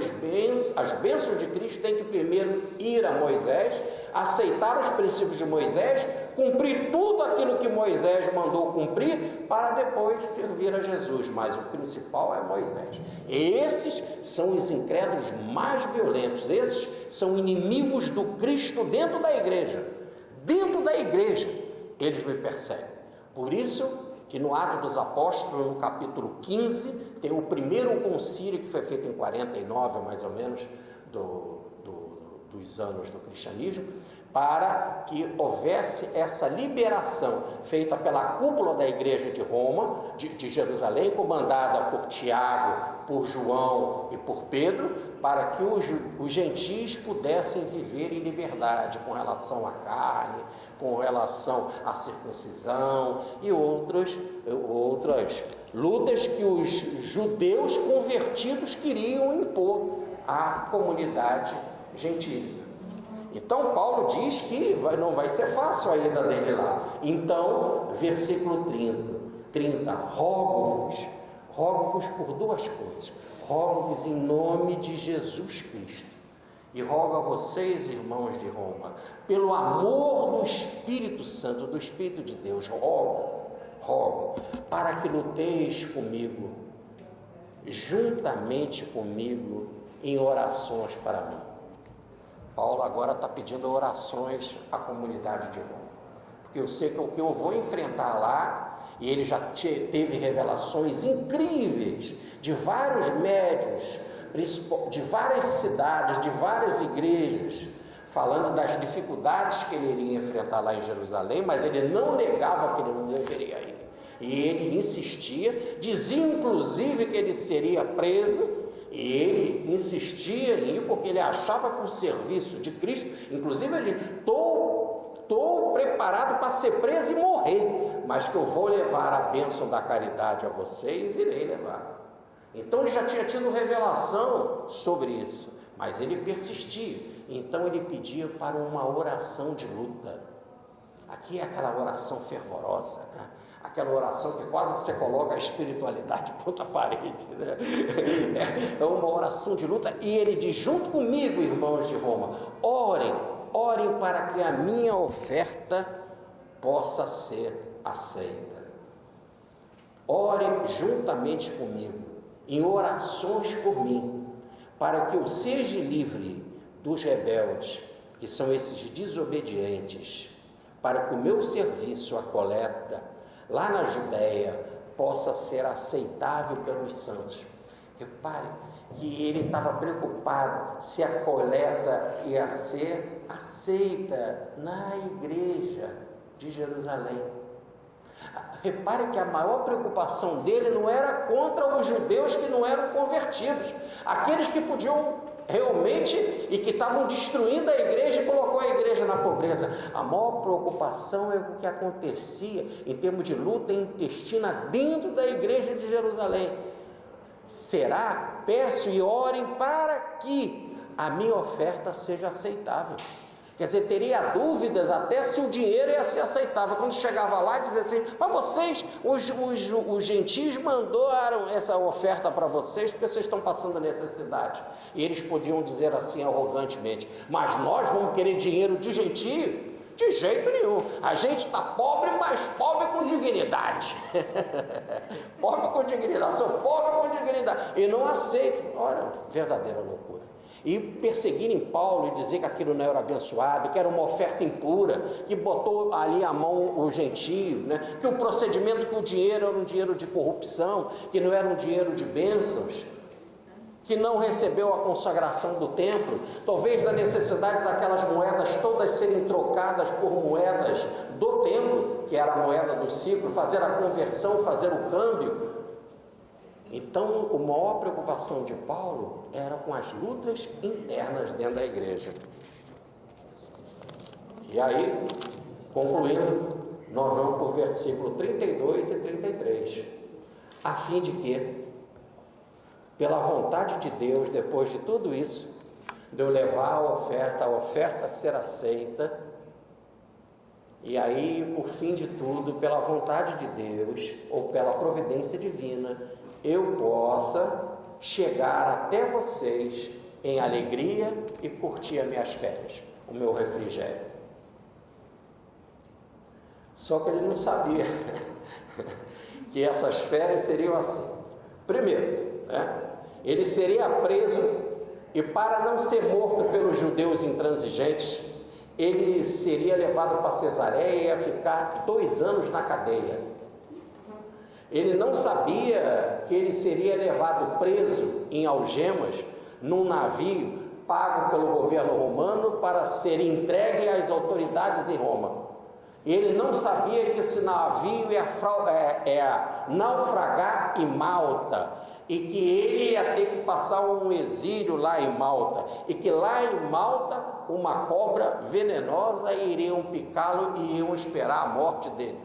as bênçãos de Cristo, têm que primeiro ir a Moisés, aceitar os princípios de Moisés, cumprir tudo aquilo que Moisés mandou cumprir, para depois servir a Jesus. Mas o principal é Moisés. Esses são os incrédulos mais violentos, esses são inimigos do Cristo dentro da igreja. Dentro da igreja, eles me perseguem. Por isso que no Atos dos Apóstolos, no capítulo 15, tem o primeiro concílio que foi feito em 49, mais ou menos, dos dos anos do cristianismo, para que houvesse essa liberação feita pela cúpula da igreja de Roma, de Jerusalém, comandada por Tiago, por João e por Pedro, para que os gentios pudessem viver em liberdade com relação à carne, com relação à circuncisão e outras lutas que os judeus convertidos queriam impor à comunidade gentílica. Então Paulo diz que não vai ser fácil a ida dele lá. Então, versículo 30, rogo-vos por duas coisas. Rogo-vos em nome de Jesus Cristo, e rogo a vocês, irmãos de Roma, pelo amor do Espírito Santo, do Espírito de Deus, rogo, para que luteis comigo, juntamente comigo, em orações para mim. Paulo agora está pedindo orações à comunidade de Roma, porque eu sei que o que eu vou enfrentar lá, e ele já teve revelações incríveis de vários médiuns, de várias cidades, de várias igrejas, falando das dificuldades que ele iria enfrentar lá em Jerusalém, mas ele não negava que ele não deveria ir. E ele insistia, dizia inclusive que ele seria preso, e ele insistia em ir porque ele achava que o serviço de Cristo, inclusive ele, estou preparado para ser preso e morrer, mas que eu vou levar a bênção da caridade a vocês, irei levar. Então ele já tinha tido revelação sobre isso, mas ele persistia. Então ele pedia para uma oração de luta. Aqui é aquela oração fervorosa, né? Aquela oração que quase você coloca a espiritualidade contra a parede, né? É uma oração de luta. E ele diz: junto comigo, irmãos de Roma, orem para que a minha oferta possa ser aceita. Orem juntamente comigo, em orações por mim, para que eu seja livre dos rebeldes, que são esses desobedientes, para que o meu serviço, a coleta, lá na Judéia, possa ser aceitável pelos santos. Repare que ele estava preocupado se a coleta ia ser aceita na igreja de Jerusalém. Repare que a maior preocupação dele não era contra os judeus que não eram convertidos, aqueles que podiam realmente e que estavam destruindo a igreja e colocou a igreja na pobreza. A maior preocupação é o que acontecia em termos de luta intestina dentro da igreja de Jerusalém. Peço e orem para que a minha oferta seja aceitável. Quer dizer, teria dúvidas até se o dinheiro ia ser aceitável. Quando chegava lá, dizia assim: mas vocês, os gentios mandaram essa oferta para vocês porque vocês estão passando necessidade. E eles podiam dizer assim arrogantemente: mas nós vamos querer dinheiro de gentio? De jeito nenhum. A gente está pobre, mas pobre com dignidade. Pobre com dignidade, sou pobre com dignidade. E não aceitam. Olha, verdadeira loucura. E perseguirem Paulo e dizer que aquilo não era abençoado, que era uma oferta impura, que botou ali a mão o gentio, né? Que o procedimento, que o dinheiro era um dinheiro de corrupção, que não era um dinheiro de bênçãos, que não recebeu a consagração do templo, talvez da necessidade daquelas moedas todas serem trocadas por moedas do templo, que era a moeda do ciclo, fazer a conversão, fazer o câmbio. Então, a maior preocupação de Paulo era com as lutas internas dentro da igreja. E aí, concluindo, nós vamos para o versículo 32 e 33. A fim de que, pela vontade de Deus, depois de tudo isso, de eu levar a oferta ser aceita, e aí, por fim de tudo, pela vontade de Deus, ou pela providência divina, eu possa chegar até vocês em alegria e curtir as minhas férias, o meu refrigério. Só que ele não sabia que essas férias seriam assim. Primeiro, né, ele seria preso e, para não ser morto pelos judeus intransigentes, ele seria levado para Cesareia e ia ficar 2 anos na cadeia. Ele não sabia que ele seria levado preso em algemas num navio pago pelo governo romano para ser entregue às autoridades em Roma. Ele não sabia que esse navio ia naufragar em Malta e que ele ia ter que passar um exílio lá em Malta e que lá em Malta uma cobra venenosa iriam picá-lo e iam esperar a morte dele.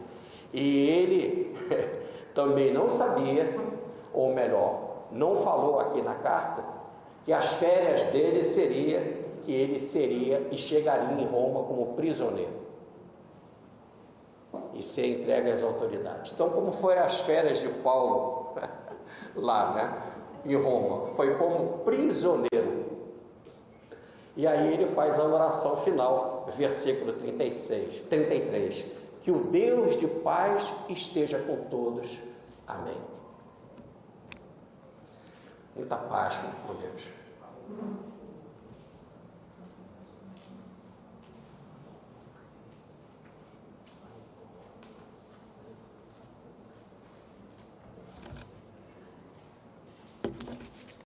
E ele também não sabia, ou melhor, não falou aqui na carta, que as férias dele seria que ele seria e chegaria em Roma como prisioneiro e ser entregue às autoridades. Então, como foram as férias de Paulo lá, né, em Roma? Foi como prisioneiro. E aí ele faz a oração final, versículo 33, que o Deus de paz esteja com todos. Amém. Muita paz, meu Deus.